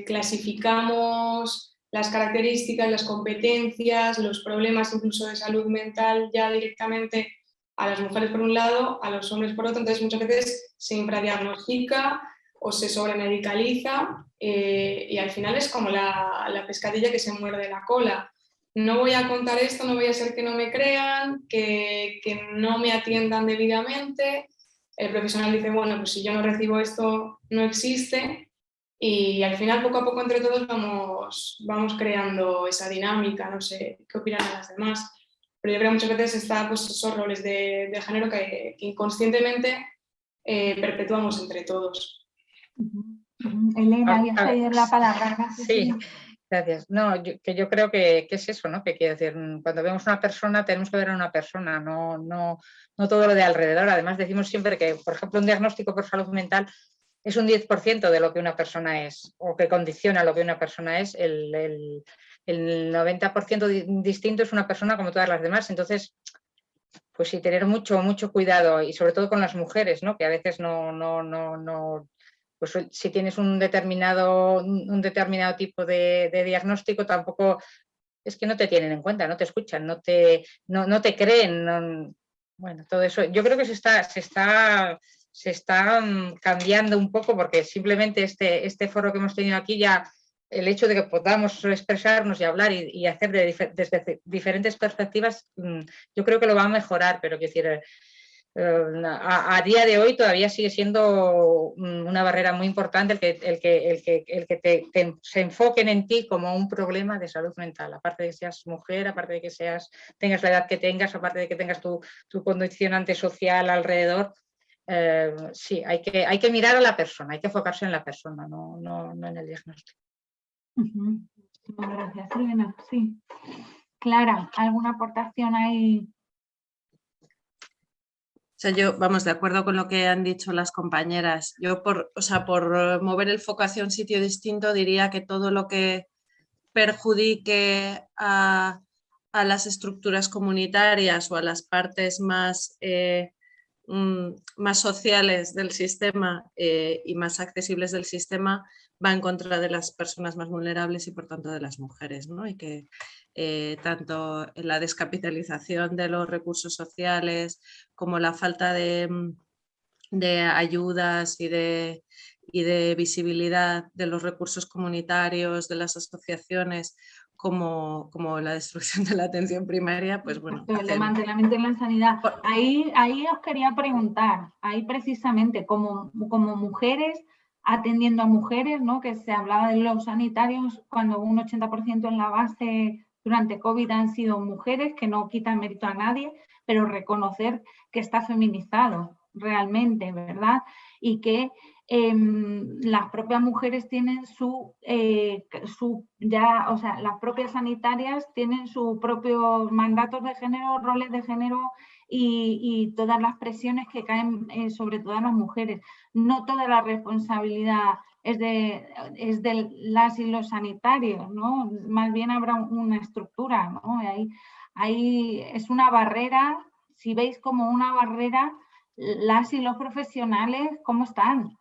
C: clasificamos las características, las competencias, los problemas incluso de salud mental ya directamente a las mujeres por un lado, a los hombres por otro, entonces muchas veces se infradiagnostica o se sobremedicaliza y al final es como la pescadilla que se muerde la cola. No voy a contar esto, no voy a ser que no me crean, que no me atiendan debidamente. El profesional dice, bueno, pues si yo no recibo esto, no existe. Y al final, poco a poco, entre todos vamos creando esa dinámica. No sé qué opinan las demás. Pero yo creo que muchas veces está pues, esos roles de género que inconscientemente perpetuamos entre todos.
A: Elena, ya te doy la palabra. Gracias.
B: Sí. Gracias. No, yo creo que es eso, ¿no? Que quiero decir, cuando vemos una persona tenemos que ver a una persona, no todo lo de alrededor. Además decimos siempre que, por ejemplo, un diagnóstico por salud mental es un 10% de lo que una persona es o que condiciona lo que una persona es. El 90% distinto es una persona como todas las demás. Entonces, pues sí, tener mucho cuidado y sobre todo con las mujeres, ¿no? Que a veces pues si tienes un determinado tipo de diagnóstico, tampoco es que no te tienen en cuenta, no te escuchan, no te creen. Bueno, todo eso. Yo creo que se está cambiando un poco porque simplemente este foro que hemos tenido aquí ya, el hecho de que podamos expresarnos y hablar y hacer desde diferentes perspectivas, yo creo que lo va a mejorar, pero quiero decir, a día de hoy todavía sigue siendo una barrera muy importante el que se enfoquen en ti como un problema de salud mental, aparte de que seas mujer, aparte de que tengas la edad que tengas, aparte de que tengas tu condicionante social alrededor. Sí, hay que mirar a la persona, hay que enfocarse en la persona, no en el diagnóstico.
A: Gracias, Elena. Sí. Clara, ¿alguna aportación ahí?
D: O sea, yo, vamos, de acuerdo con lo que han dicho las compañeras. Yo, por mover el foco hacia un sitio distinto, diría que todo lo que perjudique a las estructuras comunitarias o a las partes más sociales del sistema y más accesibles del sistema va en contra de las personas más vulnerables y por tanto de las mujeres, ¿no? Y que tanto en la descapitalización de los recursos sociales como la falta de ayudas y de visibilidad de los recursos comunitarios, de las asociaciones, como la destrucción de la atención primaria, pues bueno.
A: El desmantelamiento de la sanidad. Ahí os quería preguntar, ahí precisamente como mujeres, atendiendo a mujeres, ¿no? Que se hablaba de los sanitarios cuando un 80% en la base durante COVID han sido mujeres, que no quitan mérito a nadie, pero reconocer que está feminizado realmente, ¿verdad? Y que las propias mujeres tienen las propias sanitarias tienen sus propios mandatos de género, roles de género y todas las presiones que caen sobre todas las mujeres. No toda la responsabilidad es de las y los sanitarios, ¿no? Más bien habrá una estructura, ¿no? Ahí es una barrera, si veis como una barrera, las y los profesionales, ¿cómo están?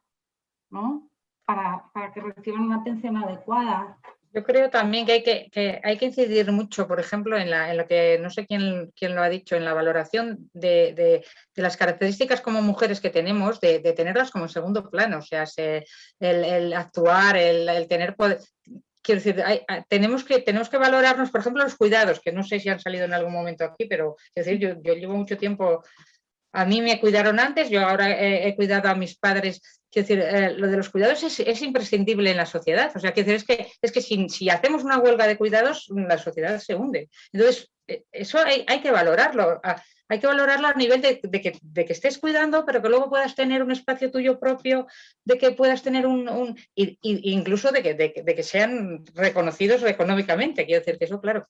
A: ¿No? Para que reciban una atención adecuada.
B: Yo creo también que hay que incidir mucho, por ejemplo, en lo que no sé quién lo ha dicho, en la valoración de las características como mujeres que tenemos, de tenerlas como en segundo plano, o sea, el actuar, el tener poder. Quiero decir, tenemos que valorarnos, por ejemplo, los cuidados, que no sé si han salido en algún momento aquí, pero es decir, yo llevo mucho tiempo. A mí me cuidaron antes, yo ahora he cuidado a mis padres Quiero decir, lo de los cuidados es imprescindible en la sociedad. O sea, quiero decir, es que si hacemos una huelga de cuidados, la sociedad se hunde. Entonces, eso hay que valorarlo. Hay que valorarlo a nivel de que estés cuidando, pero que luego puedas tener un espacio tuyo propio, de que puedas tener incluso de que sean reconocidos económicamente. Quiero decir que eso, claro,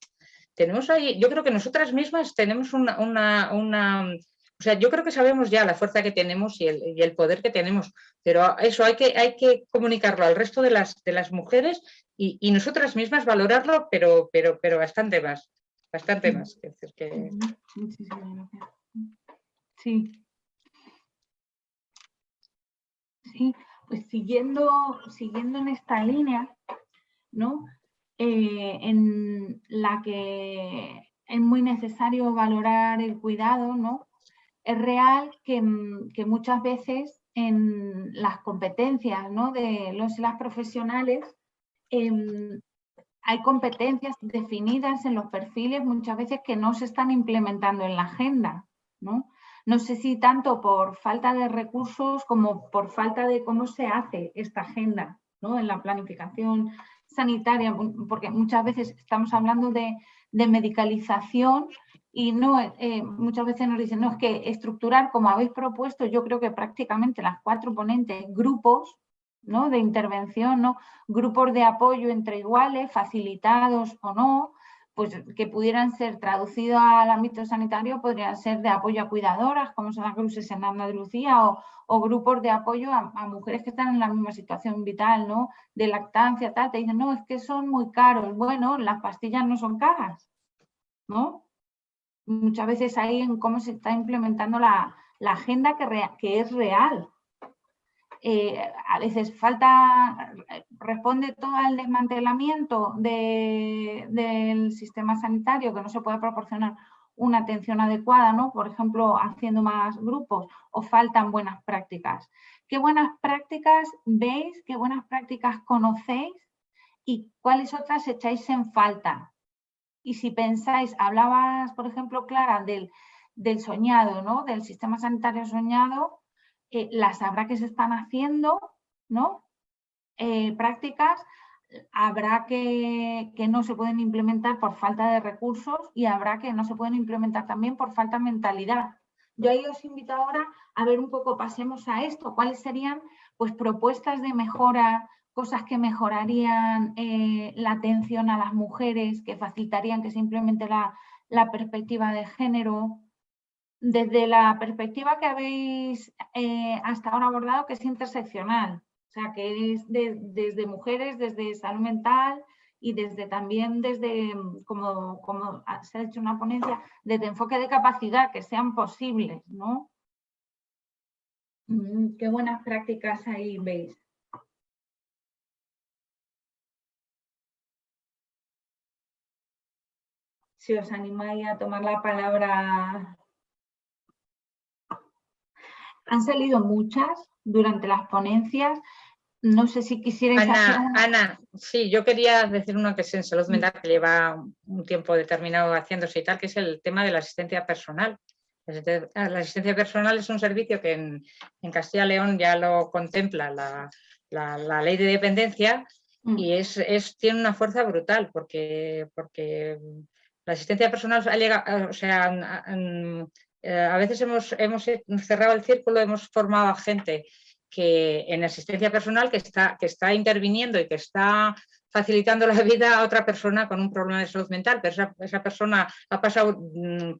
B: tenemos ahí, yo creo que nosotras mismas tenemos o sea, yo creo que sabemos ya la fuerza que tenemos y el poder que tenemos, pero eso hay que comunicarlo al resto de las mujeres y nosotras mismas valorarlo, pero bastante más. Bastante más. Es decir, que...
A: Muchísimas gracias. Sí. Sí, pues siguiendo en esta línea, ¿no? En la que es muy necesario valorar el cuidado, ¿no? Es real que muchas veces en las competencias, ¿no?, de los y las profesionales hay competencias definidas en los perfiles muchas veces que no se están implementando en la agenda, ¿no? No sé si tanto por falta de recursos como por falta de cómo se hace esta agenda, ¿no?, en la planificación sanitaria, porque muchas veces estamos hablando de medicalización y no, muchas veces nos dicen, no, es que estructurar, como habéis propuesto, yo creo que prácticamente las 4 ponentes, grupos, ¿no?, de intervención, ¿no?, grupos de apoyo entre iguales, facilitados o no, pues que pudieran ser traducidos al ámbito sanitario, podrían ser de apoyo a cuidadoras, como son las cruces en Andalucía, o grupos de apoyo a mujeres que están en la misma situación vital, ¿no?, de lactancia, tal. Te dicen, no, es que son muy caros. Bueno, las pastillas no son caras, ¿no? Muchas veces ahí en cómo se está implementando la agenda que es real. A veces responde todo al desmantelamiento del sistema sanitario, que no se puede proporcionar una atención adecuada, ¿no?, por ejemplo, haciendo más grupos, o faltan buenas prácticas. ¿Qué buenas prácticas veis? ¿Qué buenas prácticas conocéis? ¿Y cuáles otras echáis en falta? Y si pensáis, hablabas, por ejemplo, Clara, del soñado, ¿no?, del sistema sanitario soñado, las habrá que se están haciendo, ¿no?, prácticas, habrá que no se pueden implementar por falta de recursos y habrá que no se pueden implementar también por falta de mentalidad. Yo ahí os invito ahora a ver un poco, pasemos a esto, cuáles serían pues propuestas de mejora, cosas que mejorarían la atención a las mujeres, que facilitarían que se implemente la perspectiva de género, desde la perspectiva que habéis hasta ahora abordado, que es interseccional, o sea, que es desde mujeres, desde salud mental y también desde, como se ha hecho una ponencia, desde enfoque de capacidad, que sean posibles, ¿no? ¿Qué buenas prácticas ahí veis? Si os animáis a tomar la palabra. Han salido muchas durante las ponencias. No sé si quisierais hacer una...
B: Ana, sí, yo quería decir una que es en salud mental, que lleva un tiempo determinado haciéndose y tal, que es el tema de la asistencia personal. La asistencia personal es un servicio que en Castilla y León ya lo contempla la ley de dependencia y tiene una fuerza brutal porque la asistencia personal ha llegado, o sea, a veces hemos cerrado el círculo, hemos formado a gente que en asistencia personal que está interviniendo y que está facilitando la vida a otra persona con un problema de salud mental, pero esa persona ha pasado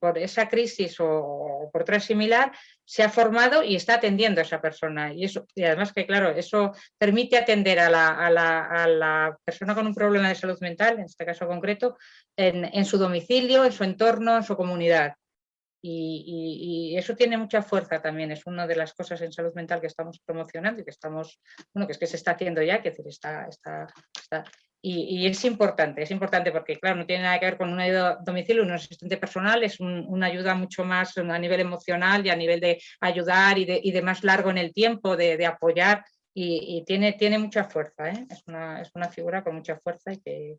B: por esa crisis o por otra similar, se ha formado y está atendiendo a esa persona. Y además que, claro, eso permite atender a la persona con un problema de salud mental, en este caso concreto, en su domicilio, en su entorno, en su comunidad. Y eso tiene mucha fuerza también, es una de las cosas en salud mental que estamos promocionando y que que se está haciendo ya, que y es importante porque, claro, no tiene nada que ver con una ayuda a domicilio, un asistente personal es una ayuda mucho más a nivel emocional y a nivel de ayudar y de más largo en el tiempo, de apoyar, y tiene mucha fuerza, ¿eh? Es una figura con mucha fuerza y que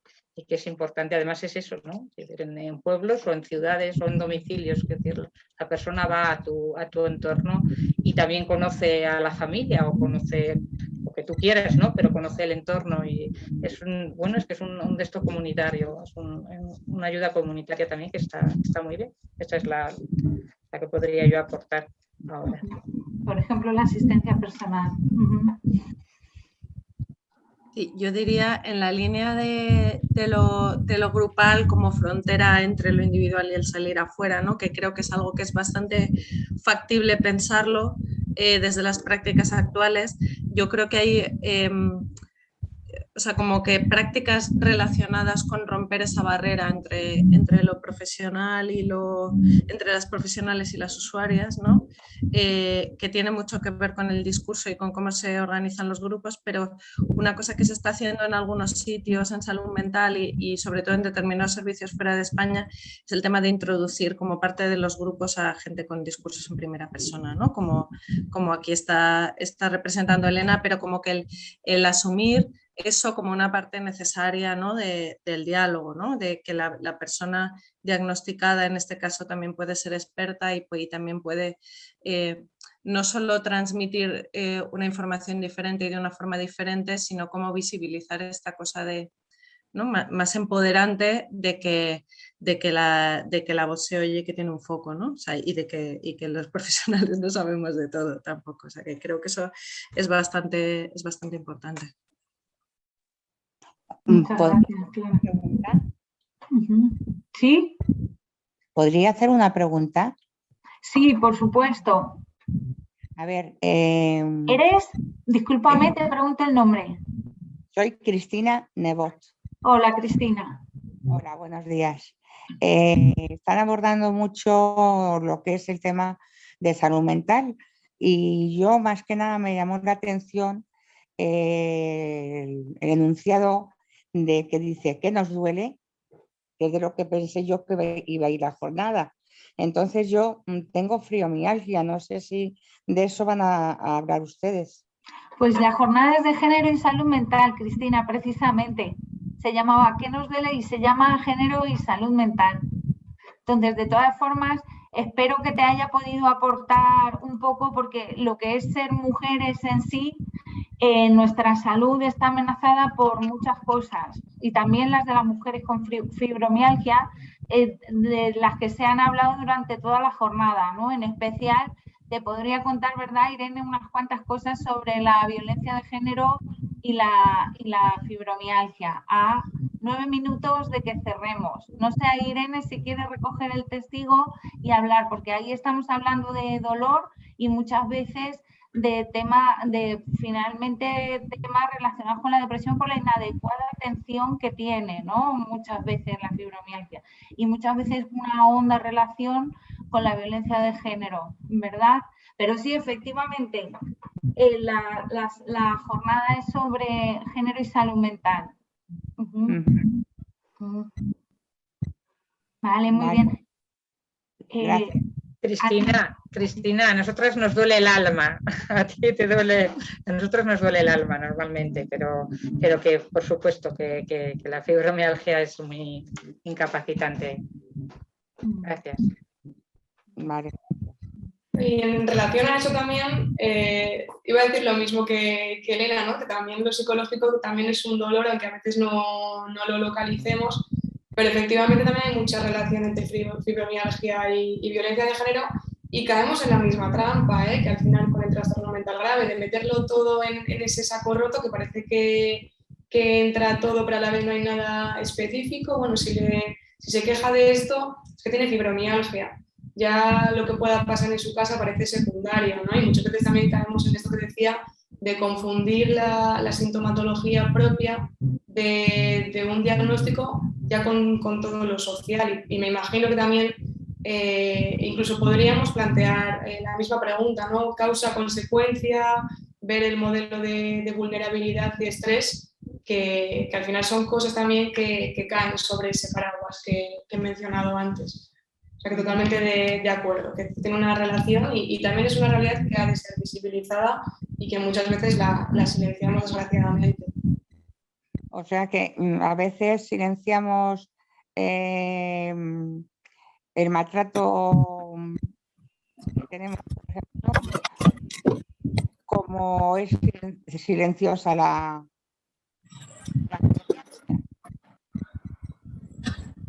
B: es importante. Además es eso, ¿no? Es decir, en pueblos o en ciudades o en domicilios, es decir, la persona va a tu entorno y también conoce a la familia o conoce lo que tú quieras, ¿no? Pero conoce el entorno y es un gesto comunitario, es una ayuda comunitaria también que está muy bien. Esa es la que podría yo aportar ahora.
A: Por ejemplo, la asistencia personal.
D: Sí, yo diría en la línea de lo grupal como frontera entre lo individual y el salir afuera, ¿no? Que creo que es algo que es bastante factible pensarlo desde las prácticas actuales. Yo creo que hay o sea, como que prácticas relacionadas con romper esa barrera entre lo profesional y entre las profesionales y las usuarias, ¿no? Que tiene mucho que ver con el discurso y con cómo se organizan los grupos, pero una cosa que se está haciendo en algunos sitios en salud mental y sobre todo en determinados servicios fuera de España es el tema de introducir como parte de los grupos a gente con discursos en primera persona, ¿no? Como aquí está representando Elena, pero como que el asumir eso como una parte necesaria, ¿no? del diálogo, ¿no? De que la persona diagnosticada en este caso también puede ser experta y también puede no solo transmitir una información diferente y de una forma diferente, sino cómo visibilizar esta cosa de, ¿no? más empoderante de que la voz se oye y que tiene un foco, ¿no? O sea, y que los profesionales no sabemos de todo tampoco. O sea, que creo que eso es bastante importante.
A: Muchas gracias, Clara. ¿Sí?
E: ¿Podría hacer una pregunta?
A: Sí, por supuesto.
E: A ver.
A: ¿Eres? Discúlpame, te pregunto el nombre.
E: Soy Cristina Nebot.
A: Hola, Cristina.
E: Hola, buenos días. Están abordando mucho lo que es el tema de salud mental y yo más que nada me llamó la atención el enunciado de que dice que nos duele, que es de lo que pensé yo que iba a ir la jornada. Entonces yo tengo fibromialgia, no sé si de eso van a hablar ustedes.
A: Pues la jornada es de género y salud mental, Cristina, precisamente. Se llamaba ¿Qué nos duele? Y se llama género y salud mental. Entonces, de todas formas, espero que te haya podido aportar un poco porque lo que es ser mujeres en sí, nuestra salud está amenazada por muchas cosas y también las de las mujeres con fibromialgia, de las que se han hablado durante toda la jornada, ¿no? En especial, te podría contar, ¿verdad, Irene, unas cuantas cosas sobre la violencia de género y la fibromialgia. A 9 minutos de que cerremos. No sé, Irene, si quiere recoger el testigo y hablar, porque ahí estamos hablando de dolor y muchas veces de finalmente temas relacionados con la depresión por la inadecuada atención que tiene, ¿no? Muchas veces la fibromialgia y muchas veces una honda relación con la violencia de género, ¿verdad? Pero sí, efectivamente, la jornada es sobre género y salud mental. Vale, muy bien.
B: Cristina, a nosotras nos duele el alma, a ti te duele, a nosotros nos duele el alma normalmente, pero que por supuesto que la fibromialgia es muy incapacitante. Gracias.
E: Vale.
C: Y en relación a eso también, iba a decir lo mismo que Elena, ¿no? Que también lo psicológico también es un dolor, aunque a veces no lo localicemos, pero efectivamente también hay mucha relación entre fibromialgia y violencia de género y caemos en la misma trampa, que al final con el trastorno mental grave, de meterlo todo en ese saco roto que parece que entra todo pero a la vez no hay nada específico. Bueno, si se queja de esto es que tiene fibromialgia. Ya lo que pueda pasar en su casa parece secundario, ¿no? Y muchas veces también caemos en esto que decía de confundir la sintomatología propia de un diagnóstico ya con todo lo social. Y me imagino que también incluso podríamos plantear la misma pregunta, ¿no? Causa-consecuencia, ver el modelo de vulnerabilidad y estrés, que al final son cosas también que caen sobre ese paraguas que he mencionado antes. O sea que totalmente de acuerdo, que tiene una relación y también es una realidad que ha de ser visibilizada y que muchas veces la silenciamos desgraciadamente.
E: O sea que a veces silenciamos el maltrato que tenemos, por ejemplo, como es silenciosa la...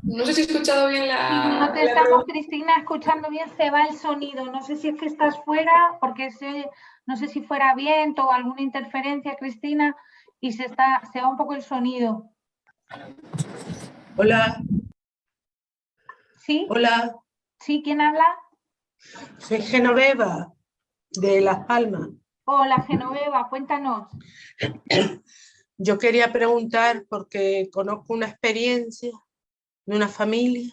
C: No sé si he escuchado bien
A: No te
C: la
A: estamos,
C: pregunta.
A: Cristina, escuchando bien, se va el sonido. No sé si es que estás fuera, porque no sé si fuera viento o alguna interferencia, Cristina, y se va un poco el sonido.
F: Hola,
A: ¿Sí?
F: hola,
A: ¿Sí? ¿Quién habla?
F: soy Genoveva de Las Palmas.
A: Hola, Genoveva, cuéntanos.
F: Yo quería preguntar, porque conozco una experiencia de una familia,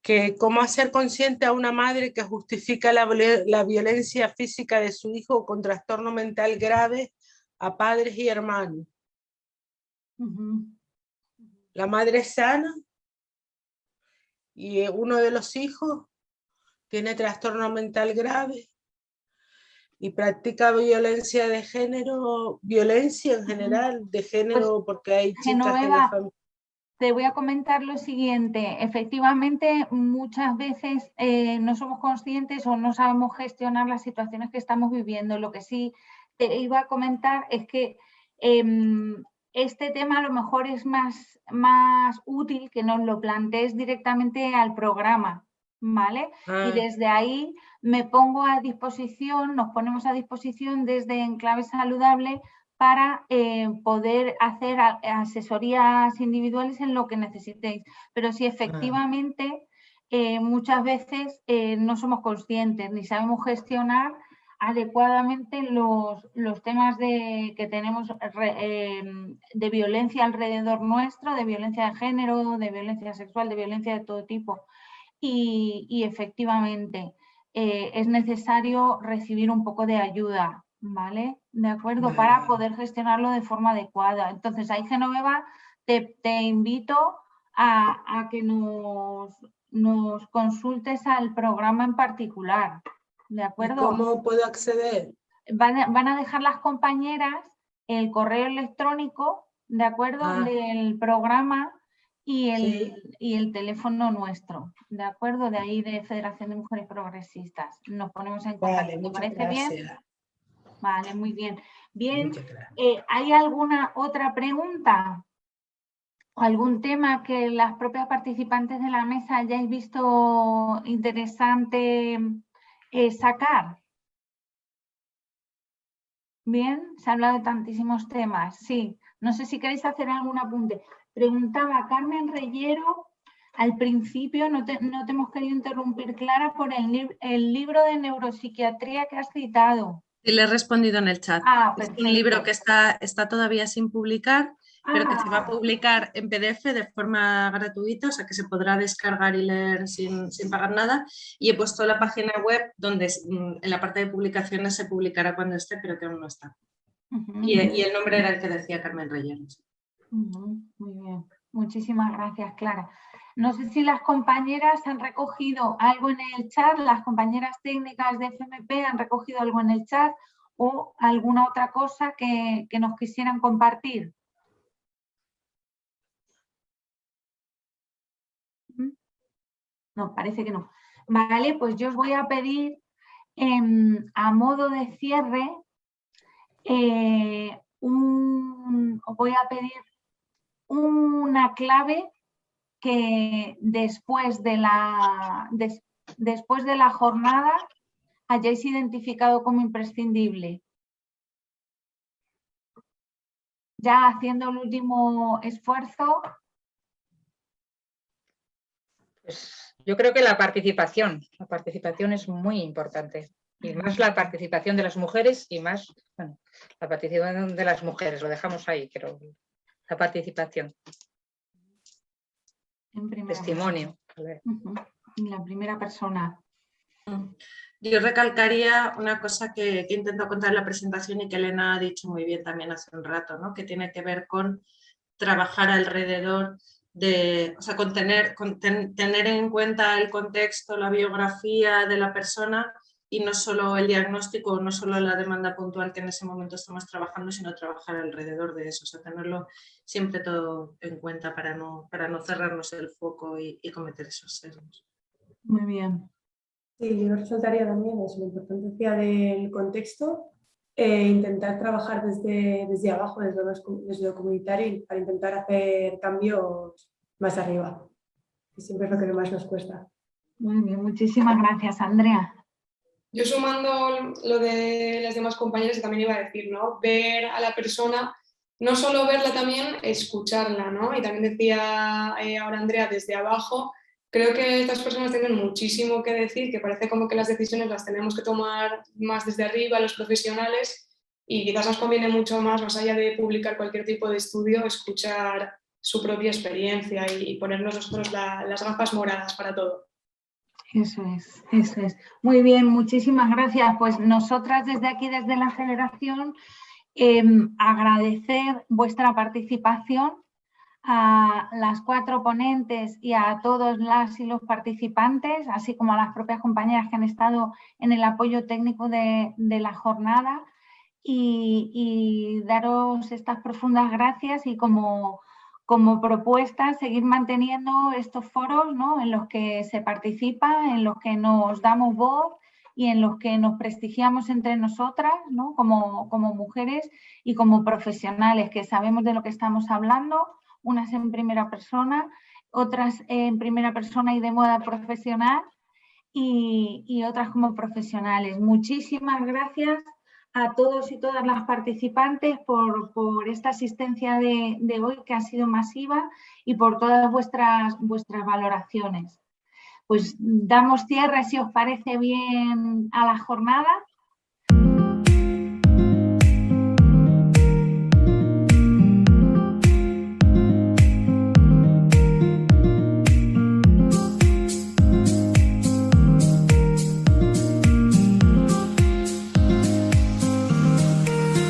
F: que cómo hacer consciente a una madre que justifica la violencia física de su hijo con trastorno mental grave a padres y hermanos. La madre es sana y uno de los hijos tiene trastorno mental grave y practica violencia de género, violencia en general de género, porque hay chicas en la
A: Genoveva,
F: familia.
A: te voy a comentar lo siguiente. Efectivamente, muchas veces no somos conscientes o no sabemos gestionar las situaciones que estamos viviendo. Lo que sí te iba a comentar es que este tema a lo mejor es más útil que nos lo plantees directamente al programa, ¿vale? Y desde ahí me pongo a disposición, nos ponemos a disposición desde Enclave Saludable para poder hacer asesorías individuales en lo que necesitéis. Pero sí, efectivamente, muchas veces no somos conscientes ni sabemos gestionar adecuadamente los temas que tenemos de violencia alrededor nuestro, de violencia de género, de violencia sexual, de violencia de todo tipo. Y efectivamente, es necesario recibir un poco de ayuda, ¿vale? ¿De acuerdo? Para poder gestionarlo de forma adecuada. Entonces, ahí, Genoveva, te invito a que nos consultes al programa en particular, ¿de acuerdo?
F: ¿Y cómo puedo acceder?
A: Van a dejar las compañeras el correo electrónico, ¿de acuerdo? Del programa y el teléfono nuestro, ¿de acuerdo? De ahí de Federación de Mujeres Progresistas. Nos ponemos en contacto.
F: Vale,
A: ¿Te
F: muchas
A: parece bien?
F: gracias.
A: Vale, muy bien. Bien,
F: Muchas gracias.
A: ¿hay alguna otra pregunta? ¿O algún tema que las propias participantes de la mesa hayáis visto interesante sacar? Bien, se ha hablado de tantísimos temas. Sí, no sé si queréis hacer algún apunte. Preguntaba Carmen Reyero, al principio, no te hemos querido interrumpir, Clara, por el libro de neuropsiquiatría que has citado.
D: Y le he respondido en el chat. Es un libro que está todavía sin publicar, pero que se va a publicar en PDF de forma gratuita, o sea que se podrá descargar y leer sin pagar nada. Y he puesto la página web donde en la parte de publicaciones se publicará cuando esté, pero que aún no está. Y el nombre era el que decía Carmen Reyes.
A: Muy bien, muchísimas gracias, Clara. No sé si las compañeras han recogido algo en el chat, las compañeras técnicas de FMP han recogido algo en el chat o alguna otra cosa que nos quisieran compartir. No, parece que no. Vale, pues yo os voy a pedir a modo de cierre, os voy a pedir una clave que después de la jornada hayáis identificado como imprescindible. Ya haciendo el último esfuerzo.
B: Pues yo creo que la participación es muy importante. Y más la participación de las mujeres y más, bueno, la participación de las mujeres, lo dejamos ahí, pero la participación. Testimonio.
A: En la primera persona.
D: Yo recalcaría una cosa que intento contar en la presentación y que Elena ha dicho muy bien también hace un rato, ¿no? Que tiene que ver con trabajar alrededor de, o sea, tener en cuenta el contexto, la biografía de la persona y no solo el diagnóstico, no solo la demanda puntual que en ese momento estamos trabajando, sino trabajar alrededor de eso, o sea, tenerlo siempre todo en cuenta para no cerrarnos el foco y cometer esos sesgos.
A: Muy bien.
G: Sí, yo resaltaría también eso, la importancia del contexto, intentar trabajar desde abajo, desde lo comunitario, para intentar hacer cambios más arriba, que siempre es lo que más nos cuesta.
A: Muy bien, muchísimas gracias, Andrea.
C: Yo sumando lo de las demás compañeras que también iba a decir, ¿no? Ver a la persona, no solo verla, también escucharla, ¿no? Y también decía ahora Andrea, desde abajo, creo que estas personas tienen muchísimo que decir, que parece como que las decisiones las tenemos que tomar más desde arriba, los profesionales, y quizás nos conviene mucho más allá de publicar cualquier tipo de estudio, escuchar su propia experiencia y ponernos nosotros las gafas moradas para todo.
A: Eso es, eso es. Muy bien, muchísimas gracias. Pues nosotras desde aquí, desde la Federación, agradecer vuestra participación a las 4 ponentes y a todos las y los participantes, así como a las propias compañeras que han estado en el apoyo técnico de la jornada, y daros estas profundas gracias y como propuesta seguir manteniendo estos foros, ¿no?, en los que se participa, en los que nos damos voz y en los que nos prestigiamos entre nosotras, ¿no?, como mujeres y como profesionales que sabemos de lo que estamos hablando, unas en primera persona, otras en primera persona y de moda profesional y otras como profesionales. Muchísimas gracias a todos y todas las participantes por esta asistencia de hoy, que ha sido masiva, y por todas vuestras valoraciones. Pues damos cierre, si os parece bien, a la jornada.